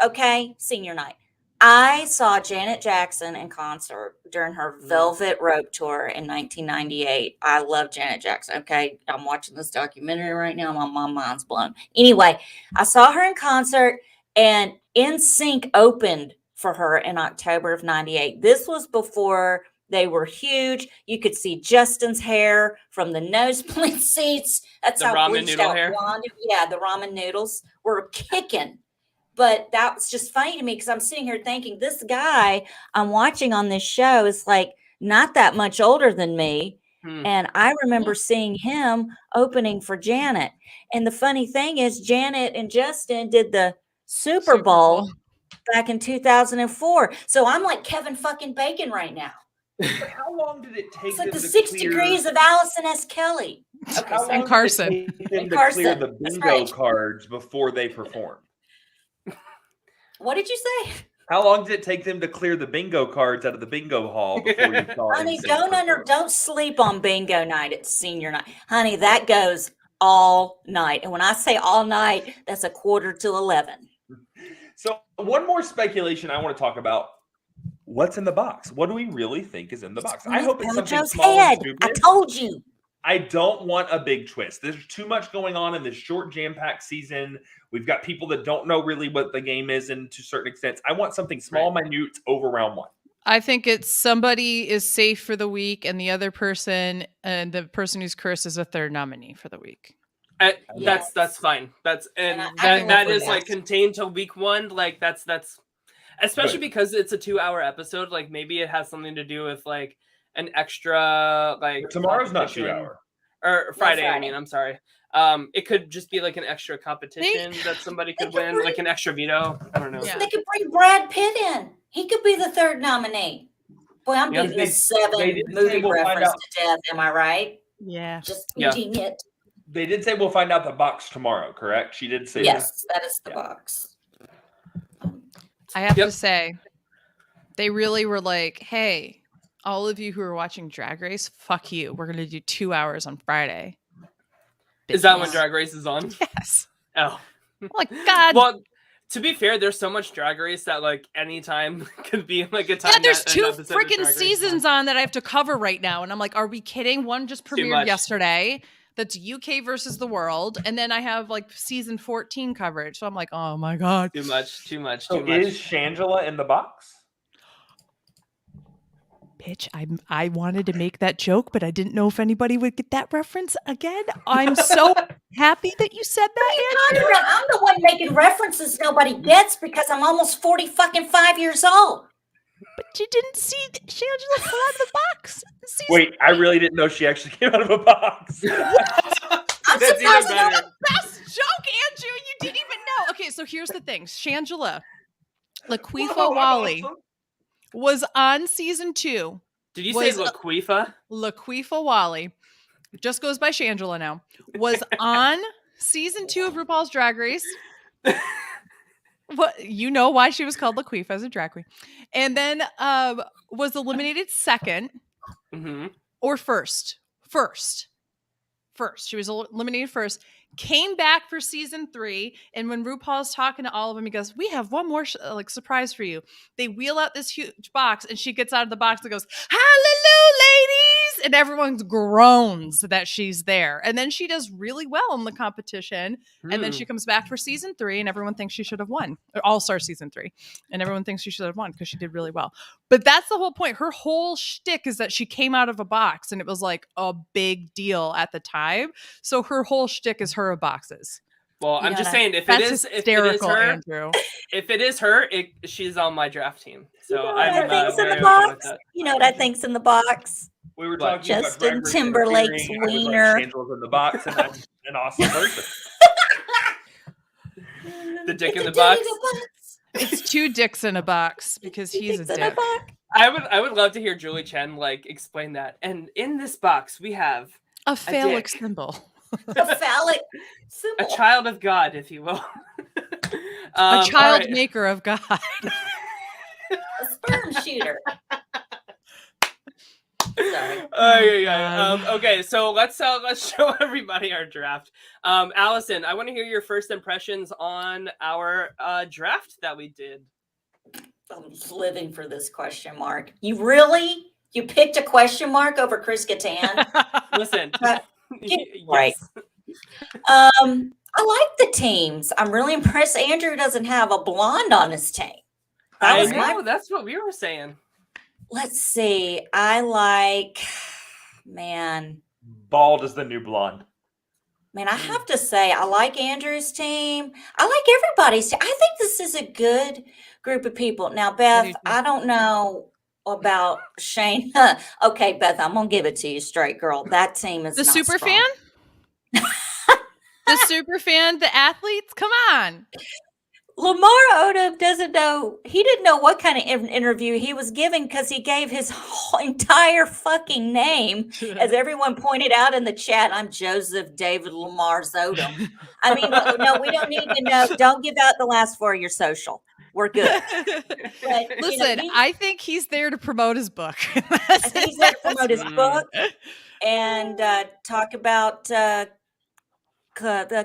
Okay, senior night. I saw Janet Jackson in concert during her Velvet Rope tour in 1998. I love Janet Jackson. Okay, I'm watching this documentary right now. My mind's blown. Anyway, I saw her in concert, and NSYNC opened for her in October of 98. This was before they were huge. You could see Justin's hair from the nosebleed seats. That's The how ramen bleached noodle out hair? blonde. Yeah, the ramen noodles were kicking. But that was just funny to me because I'm sitting here thinking this guy I'm watching on this show is like not that much older than me. And I remember seeing him opening for Janet. And the funny thing is, Janet and Justin did the Super Bowl back in 2004. So I'm like Kevin fucking Bacon right now. But how long did it take It's like them the to 6 clear, degrees of Allison S. Kelly. Okay, how so long And Carson. did it take them And to Carson. clear the That's bingo right. cards before they performed? what did you say? How long did it take them to clear the bingo cards out of the bingo hall before you saw Honey, NSYNC perform? don't sleep on bingo night at senior night. Honey, that goes all night. And when I say all night, that's 10:45. So one more speculation I want to talk about. What's in the box? What do we really think is in the box? I hope it's something Jojo's small head. and I stupid. told you. I don't want a big twist. There's too much going on in this short jam-packed season. We've got people that don't know really what the game is, and to certain extents, I want something small, minute over round one. I think it's somebody is safe for the week and the other person and the person who's cursed is a third nominee for the week. Yes. That's fine. That's And and I can that live is with like that. contained to week one. Like that's especially Good. because it's a 2-hour episode. Like maybe it has something to do with like an extra like Tomorrow's not competition. 2 hour. Or Friday, I Friday. mean, I'm sorry. It could just be like an extra competition that somebody could win, like an extra veto. I don't know. Yeah. They could bring Brad Pitt in. He could be the third nominee. Boy, I'm Yeah, beating they the 7 did say movie we'll find reference out. to death. Am I right? Yeah. Just Yeah. beating it. They did say we'll find out the box tomorrow, correct? She did say Yes, that is the Yeah. box. I have Yep. to say, they really were like, hey, all of you who are watching Drag Race, fuck you. We're going to do 2 hours on Friday. Is that when Bitches. Drag Race is on? Yes. Oh. I'm like, God. Well, to be fair, there's so much Drag Race that like anytime could be like a time. Yeah, there's that 2 an episode of Drag freaking Race is seasons on that I have to cover right now. And I'm like, are we kidding? One just Too premiered much. yesterday. That's UK versus the world. And then I have like season 14 coverage. So I'm like, oh my God. Too much. Too much. So Too much. is Shangela in the box? Bitch, I wanted to make that joke, but I didn't know if anybody would get that reference again. I'm so happy that you said that, Andrew. Andrea, I'm the one making references nobody gets because I'm almost 45 years old. But you didn't see Shangela come out of the box. Wait, I really didn't know she actually came out of a box. I'm That's even surprised I better. Best joke, Andrew. You didn't even know. Okay, so here's the thing. Shangela, Laquifa Wally was on season 2. Did you say Laquifa? Laquifa Wally, just goes by Shangela now, was on season 2 of RuPaul's Drag Race. What, you know why she was called Laquifa as a drag queen. And then was eliminated second Mm-hmm. or first. She was eliminated first. Came back for season 3, and when RuPaul's talking to all of them, he goes, "We have one more surprise for you." They wheel out this huge box, and she gets out of the box and goes, "Hallelujah, ladies!" And everyone groans that she's there. And then she does really well in the competition, and then she comes back for season 3, and everyone thinks she should have won. All-Star season 3, and everyone thinks she should have won because she did really well. But that's the whole point. Her whole shtick is that she came out of a box, and it was like a big deal at the time. So her whole shtick is her of boxes. Well, You I'm know just what? saying, if That's it is hysterical, her, Andrew. if it is her, she's on my draft team. So You know I'm what I think's in very the open with box? that. You know what I think's in the box? We were What? talking about Justin Drag Race Timberlake's interfering. I was like, wiener. Shangela's in the box, and I'm an awesome person. The dick in It's the a box. dick in the box. It's 2 dicks in a box because he's a Dicks in a dick. box. I would love to hear Julie Chen like explain that. And in this box we have A phallic dick. symbol. A phallic a symbol. child of God, if you will. A All child right. maker of God. A sperm shooter. Sorry. God. Okay, so let's show everybody our draft. Allison, I want to hear your first impressions on our draft that we did. I'm just living for this question mark. You picked a question mark over Chris Kattan? Listen, Right. I like the teams. I'm really impressed Andrew doesn't have a blonde on his team. That I was know my. that's what we were saying. Let's see. I like, man, Bald is the new blonde. I have to say, I like Andrew's team. I like everybody's team. I think this is a good group of people. Now, Beth, I don't know about Shane. Okay, Beth, I'm gonna give it to you straight, girl. That team is The not super strong. fan? The super fan, the athletes? Come on. Lamar Odom doesn't know. He didn't know what kind of interview he was giving because he gave his whole entire fucking name. As everyone pointed out in the chat, I'm Joseph David Lamar Odom. I mean, no, we don't need to know. Don't give out the last 4 of your social. We're good. But, Listen, I think he's there to promote his book. I think he's there to promote his book and talk about the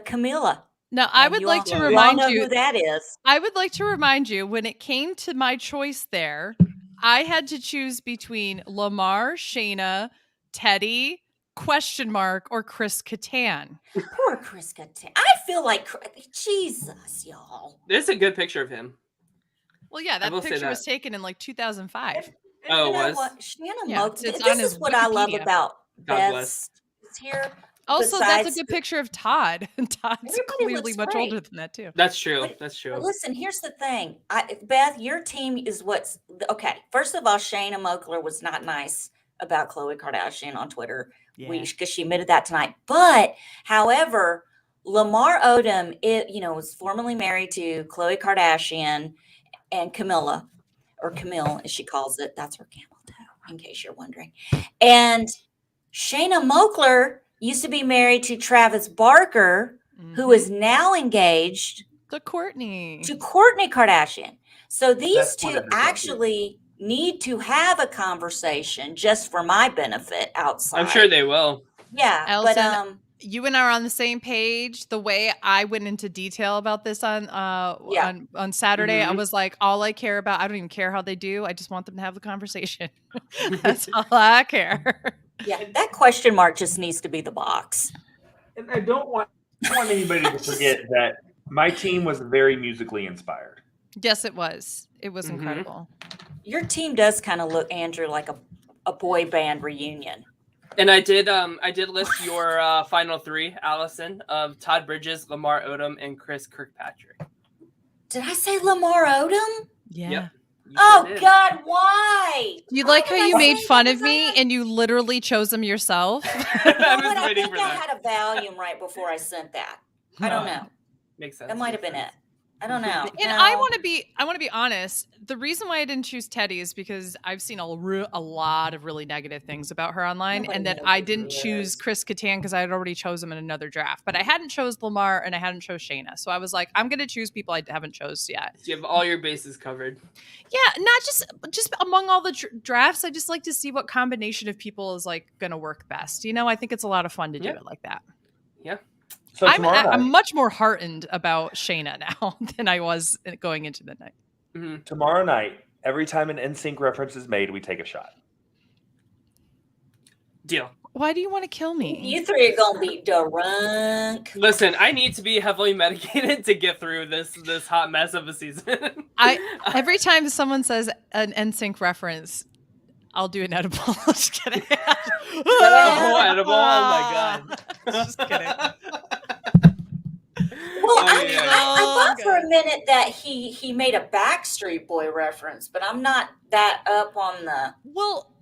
Camilla. Now, I And would you like all- to you all remind know you. who that is. I would like to remind you when it came to my choice there, I had to choose between Lamar, Shayna, Teddy, question mark, or Chris Kattan. Poor Chris Kattan. I feel like Jesus, y'all. This is a good picture of him. Well, yeah, I will that say picture was that. taken in like 2005. Oh, it You know was? what? Shannon Yeah, Moak, it's this on his is what I love Wikipedia. about God bless. Beth's here. Also, that's a Besides- good picture of Todd. And Todd's Everybody clearly looks much great. older than that, too. That's true. But- That's true. But listen, here's the thing. Beth, your team is what's okay. First of all, Shayna Moakler was not nice about Khloe Kardashian on Twitter. Yeah. Because she admitted that tonight. But, however, Lamar Odom, was formerly married to Khloe Kardashian and Camilla, or Camille, as she calls it. That's her camel toe, in case you're wondering. And Shayna Moakler used to be married to Travis Barker, who is now engaged to Kourtney Kardashian. So these That's two 100% actually need to have a conversation just for my benefit outside. I'm sure they will. Yeah, Allison, but you and I are on the same page. The way I went into detail about this on Saturday, I was like, all I care about, I don't even care how they do. I just want them to have the conversation. That's all I care. yeah, that question mark just needs to be the box. And I don't want anybody to forget that my team was very musically inspired. Yes, it was. It was incredible. Your team does kind of look, Andrew, like a boy band reunion. And I did list your final three, Allison, of Todd Bridges, Lamar Odom, and Chris Kirkpatrick. Did I say Lamar Odom? Yeah. Yep. Oh God, why? You like how did I you made say fun that? of me and you literally chose them yourself? I think I had a Valium right before I sent that. I don't know. Makes sense. That might have been it. I don't know. And I want to be honest. The reason why I didn't choose Teddy is because I've seen a lot of really negative things about her online, Nobody and that knows I who didn't she choose is. Chris Kattan because I had already chosen him in another draft. But I hadn't chose Lamar and I hadn't chose Shayna, so I was like, I'm going to choose people I haven't chose yet. So you have all your bases covered. Yeah, not just among all the drafts. I just like to see what combination of people is like going to work best. I think it's a lot of fun to do it like that. Yeah. So tomorrow night, I'm much more heartened about Shayna now than I was going into the night. Mm-hmm. tomorrow night, every time an NSYNC reference is made, we take a shot. Deal. Why do you want to kill me? You three are gonna be drunk. Listen, I need to be heavily medicated to get through this hot mess of a season. Every time someone says an NSYNC reference, I'll do an edible. Just kidding. Oh, edible. Oh my god. Just kidding. Well, yeah. I thought for a minute that he made a Backstreet Boy reference, but I'm not that up on the Well,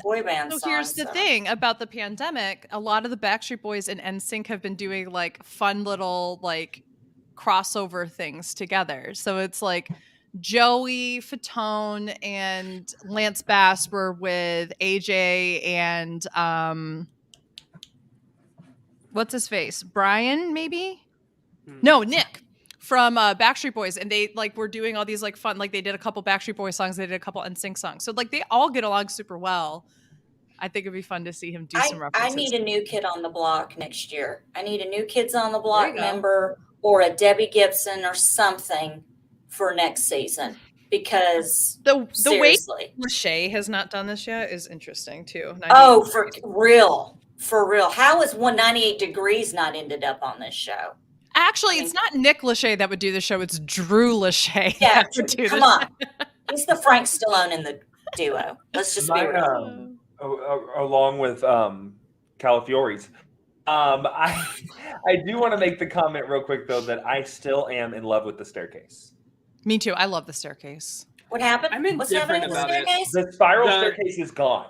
boy band so song. here's the thing about the pandemic. A lot of the Backstreet Boys and NSYNC have been doing like fun little like crossover things together. So it's like Joey Fatone and Lance Bass were with AJ and what's his face? Brian, maybe? No, Nick from Backstreet Boys, and they like were doing all these like fun, like they did a couple Backstreet Boys songs, they did a couple NSYNC songs, so like they all get along super well. I think it'd be fun to see him do some I references. need a new kid on the block next year. I need a new Kids on the There Block you go. member or a Debbie Gibson or something for next season because the way seriously. Lachey has not done this yet is interesting too. Oh, for real. For real. How is 198 Degrees not ended up on this show? Actually, it's not Nick Lachey that would do the show. It's Drew Lachey. Yeah, that would do come the on. He's the Frank Stallone in the duo. Let's just be real. Along with Calafiori's. I do want to make the comment real quick though that I still am in love with the staircase. Me too. I love the staircase. What happened? I'm What's happening indifferent with the about it. staircase? The spiral The- staircase is gone.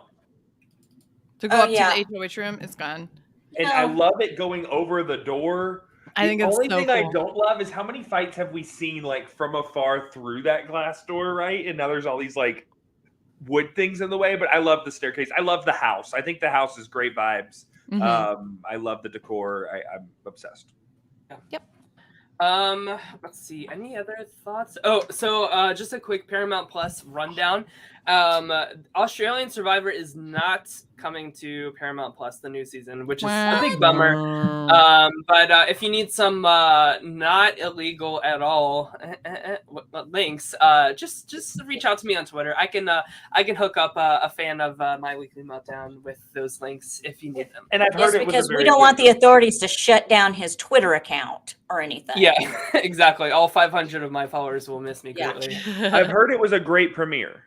To go Oh, up yeah. to the HOH room, it's gone. And I love it going over the door. I think the it's only so thing cool. I don't love is how many fights have we seen like from afar through that glass door, right? And now there's all these like wood things in the way. But I love the staircase. I love the house. I think the house is great vibes. Mhm. I love the decor. I'm obsessed. Yep. Let's see. Any other thoughts? Oh, so just a quick Paramount Plus rundown. Australian Survivor is not coming to Paramount Plus the new season, which is a big bummer. But if you need some not illegal at all links, just reach out to me on Twitter. I can hook up a fan of My Weekly Meltdown with those links if you need them. And I've Yes, heard it was because a we very don't good- want the authorities to shut down his Twitter account or anything. Yeah, exactly. All 500 of my followers will miss me Yeah. greatly. I've heard it was a great premiere.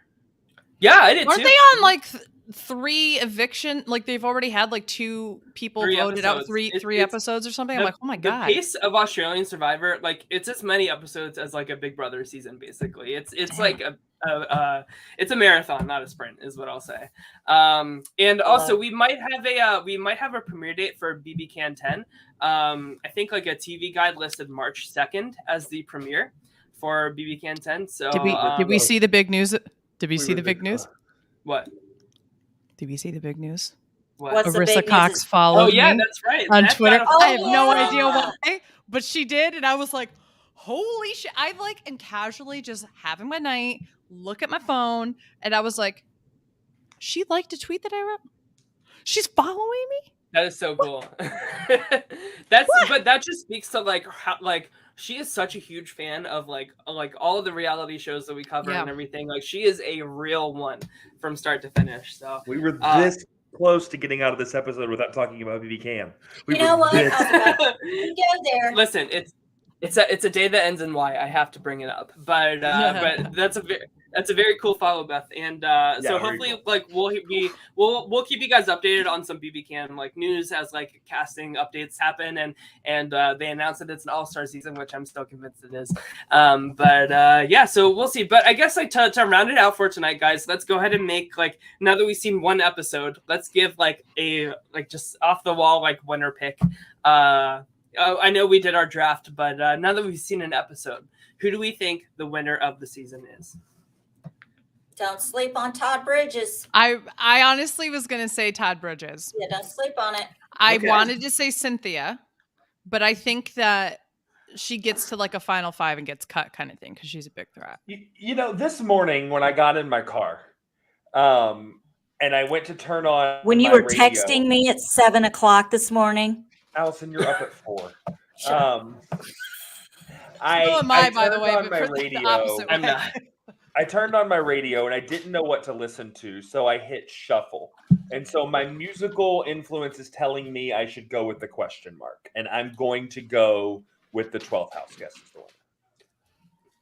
Yeah, I did Aren't too. they on like 3 eviction, like they've already had like 2 people 3 voted out, episodes. three episodes or something. I'm like, oh my The god. pace of Australian Survivor, like it's as many episodes as like a Big Brother season, basically. It's Damn. like it's a marathon, not a sprint, is what I'll say. And also we might have a premiere date for BB Can 10. I think like a TV guide listed March 2nd as the premiere for BB Can 10. So Did we see the big news? Did we see the big news? What? Did we see the big news? What? What's the Arissa big news Cox is- followed Oh yeah, me that's right. on That's Twitter. gotta- I have no yeah. idea why, but she did, and I was like, holy shit. I like am casually just having my night, look at my phone, and I was like, she liked a tweet that I wrote. She's following me. That is so cool. But that just speaks to like how like she is such a huge fan of like all of the reality shows that we cover Yeah. and everything. Like she is a real one from start to finish. So We were this close to getting out of this episode without talking about BB Cam. We You know were what? this- I was about to go there. listen, it's a day that ends in Y. I have to bring it up, but that's a very cool follow, Beth, and so very hopefully cool. like we'll keep you guys updated on some BB Can like news as like casting updates happen, and they announced that it's an all-star season, which I'm still convinced it is. Yeah, so we'll see. But I guess like to round it out for tonight, guys, let's go ahead and make like now that we've seen one episode, let's give like a like just off the wall like winner pick. I know we did our draft, but now that we've seen an episode, who do we think the winner of the season is? Don't sleep on Todd Bridges. I honestly was gonna say Todd Bridges. Yeah, don't sleep on it. I Okay. wanted to say Cynthia, but I think that she gets to like a final 5 and gets cut kind of thing because she's a big threat. You know, this morning when I got in my car, and I went to turn on When you my were radio- texting me at 7:00 this morning. Allison, you're up at 4. Shut up. So am I, by the turned way, on but my for the radio. opposite I'm way. not. I turned on my radio and I didn't know what to listen to, so I hit shuffle. And so my musical influence is telling me I should go with the question mark, and I'm going to go with the 12th house guest as the winner.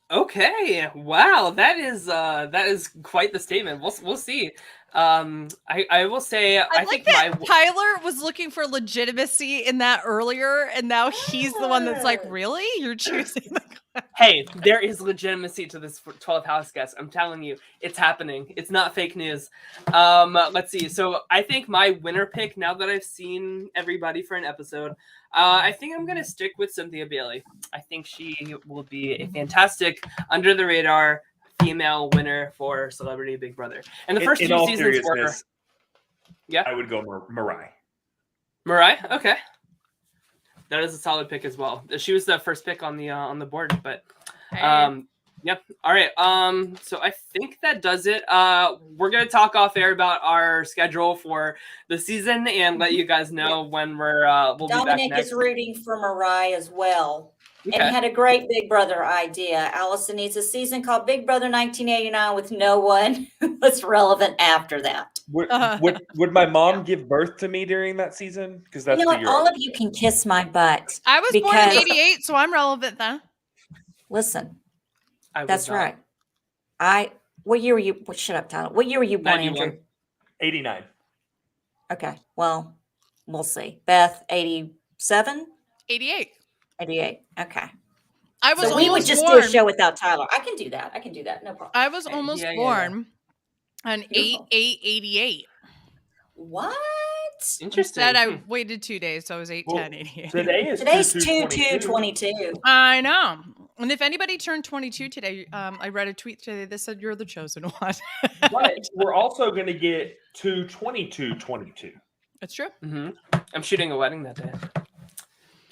Okay, wow, that is quite the statement. We'll see. I will say I like think that Tyler was looking for legitimacy in that earlier, and now he's the one that's like, really? You're choosing the hey, there is legitimacy to this 12th house guest. I'm telling you, it's happening. It's not fake news. Let's see. So I think my winner pick, now that I've seen everybody for an episode, I think I'm going to stick with Cynthia Bailey. I think she will be a fantastic under the radar female winner for Celebrity Big Brother. And the first In 2 all seasons were seriousness, yeah. I would go Mariah. Mariah. Okay. That is a solid pick as well. She was the first pick on the board, but yep. All right. So I think that does it. We're gonna talk off air about our schedule for the season and let you guys know when we'll be back Dominic next. is rooting for Mariah as well. Okay. And had a great Big Brother idea. Allison needs a season called Big Brother 1989 with no one that's relevant after that. Would my mom give birth to me during that season? Because that's You know the what? year. All of you can kiss my butt. I was born in Because- 88, so I'm relevant then. Listen, I was that's not. right. What year were you? Shut up, Tyler. What year were you born, 91. Andrew? 89. Okay. Well, we'll see. Beth, 87? 88. 88. Okay. I was So we would almost just born. do a show without Tyler. I can do that. No problem. I was almost yeah. born on Beautiful. 8/8/88. What? Interesting. Instead, I waited 2 days, so I was 8/10/88. Well, today is Today's 2/2/22. 2/2/22. I know. And if anybody turned 22 today, I read a tweet today that said you're the chosen one. But we're also going to get 2/22/22. It's true. Mhm. I'm shooting a wedding that day.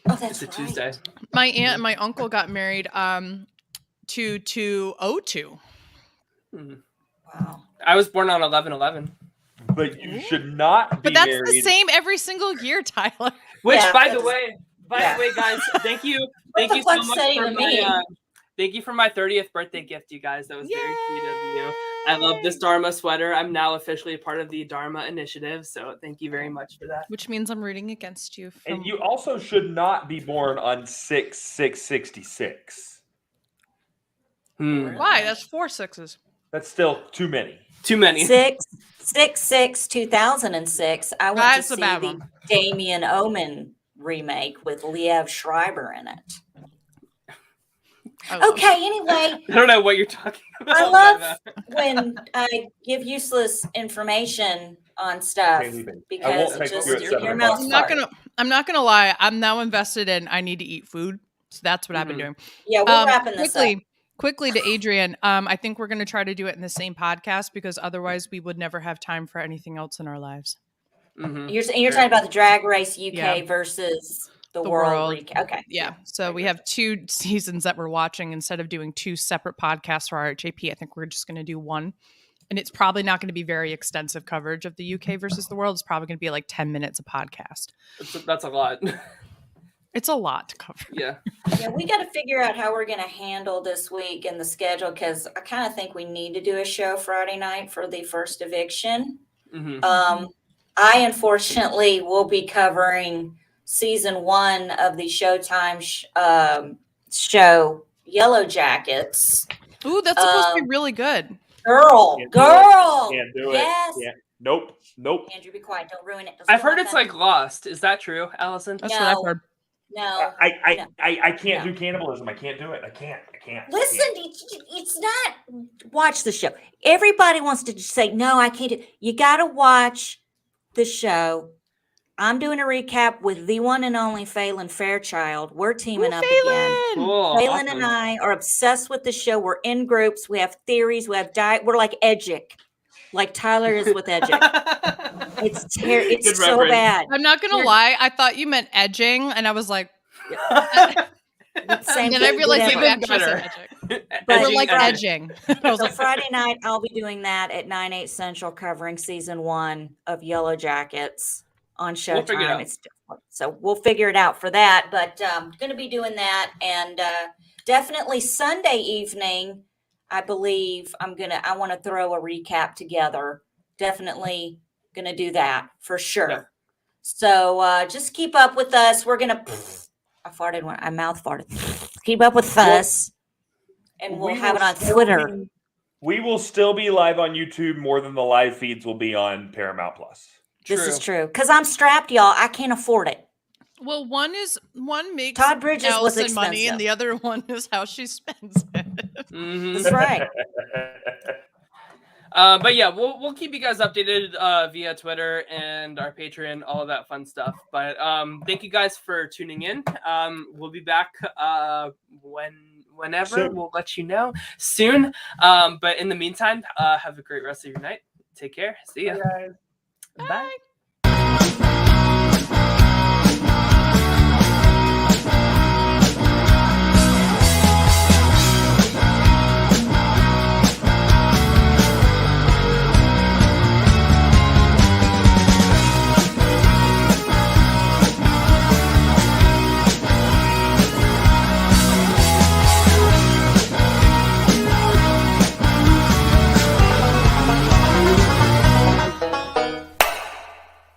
Oh, that's It's a right. Tuesday. My aunt and my uncle got married 2/2/02. Wow. I was born on 11/11. But you should not be But that's married. the same every single year, Tyler. Which, Yeah, by the that's- way, guys, thank you What the so fuck's much saying for to me? my thank you for my 30th birthday gift, you guys. That was very sweet of you. I love this Dharma sweater. I'm now officially a part of the Dharma initiative, so thank you very much for that. Which means I'm rooting against you. From... And you also should not be born on 6/6/66. Hmm. Why? That's 4 6s. That's still too many. Too many. 6, 6/6/2006. I went That's to a see bad the one. Damien Omen remake with Liev Schreiber in it. I love Okay, anyway, I don't know what you're talking about. I love when I give useless information on stuff Okay, leave it. I because won't it text just you at you're 7 your o'clock. mouth's I'm not gonna lie. I'm now invested in. I need to eat food, so that's what I've been doing. Yeah, we're wrapping this up. Quickly to Adrian. I think we're gonna try to do it in the same podcast because otherwise we would never have time for anything else in our lives. Mhm. You're talking about the Drag Race UK Yeah. versus the The world. world. Okay. Yeah. So we have 2 seasons that we're watching instead of doing 2 separate podcasts for RHAP. I think we're just going to do one. And it's probably not going to be very extensive coverage of the UK versus the world. It's probably going to be like 10 minutes a podcast. That's a lot. It's a lot to cover. Yeah. Yeah, we got to figure out how we're going to handle this week and the schedule because I kind of think we need to do a show Friday night for the first eviction. Mhm. I unfortunately will be covering season 1 of the Showtime show Yellow Jackets. Ooh, that's supposed to be really good. Girl. Can't do it. Yes. Can't. Nope. Andrew, be quiet. Don't ruin it. I've heard it's like Lost. Is that true, Allison? That's what I've heard. No. I can't do cannibalism. I can't do it. I can't. Listen, it's not. Watch the show. Everybody wants to just say, no, I can't do. You got to watch the show. I'm doing a recap with the one and only Phelan Fairchild. We're teaming up again. Cool. Phelan Awesome. and I are obsessed with the show. We're in groups. We have theories. We have we're like Edgic, like Tyler is with Edgic. It's Good so reference. bad. I'm not going to lie. I thought you meant edging. And I was like, Same and then I thing, realized you whatever. actually said edging. But We're like Friday- edging. I was So like, Friday night, I'll be doing that at 9/8 Central, covering season 1 of Yellow Jackets on We'll figure it Showtime. out. So we'll figure it out for that. But going to be doing that, and definitely Sunday evening. I believe I want to throw a recap together. Definitely going to do that for sure. Yeah. So just keep up with us. We're gonna. I farted when I mouth farted. Keep up with us, and we'll have it on Twitter. We will still be live on YouTube more than the live feeds will be on Paramount Plus. This is true because I'm strapped, y'all. I can't afford it. well, one makes Todd Bridges was Allison money, expensive. and the other one is how she spends it. Mhm. That's right. But yeah, we'll keep you guys updated via Twitter and our Patreon, all of that fun stuff. But thank you guys for tuning in. We'll be back whenever. Soon. We'll let you know soon. But in the meantime, have a great rest of your night. Take care. See ya. Bye, guys. Bye. Bye.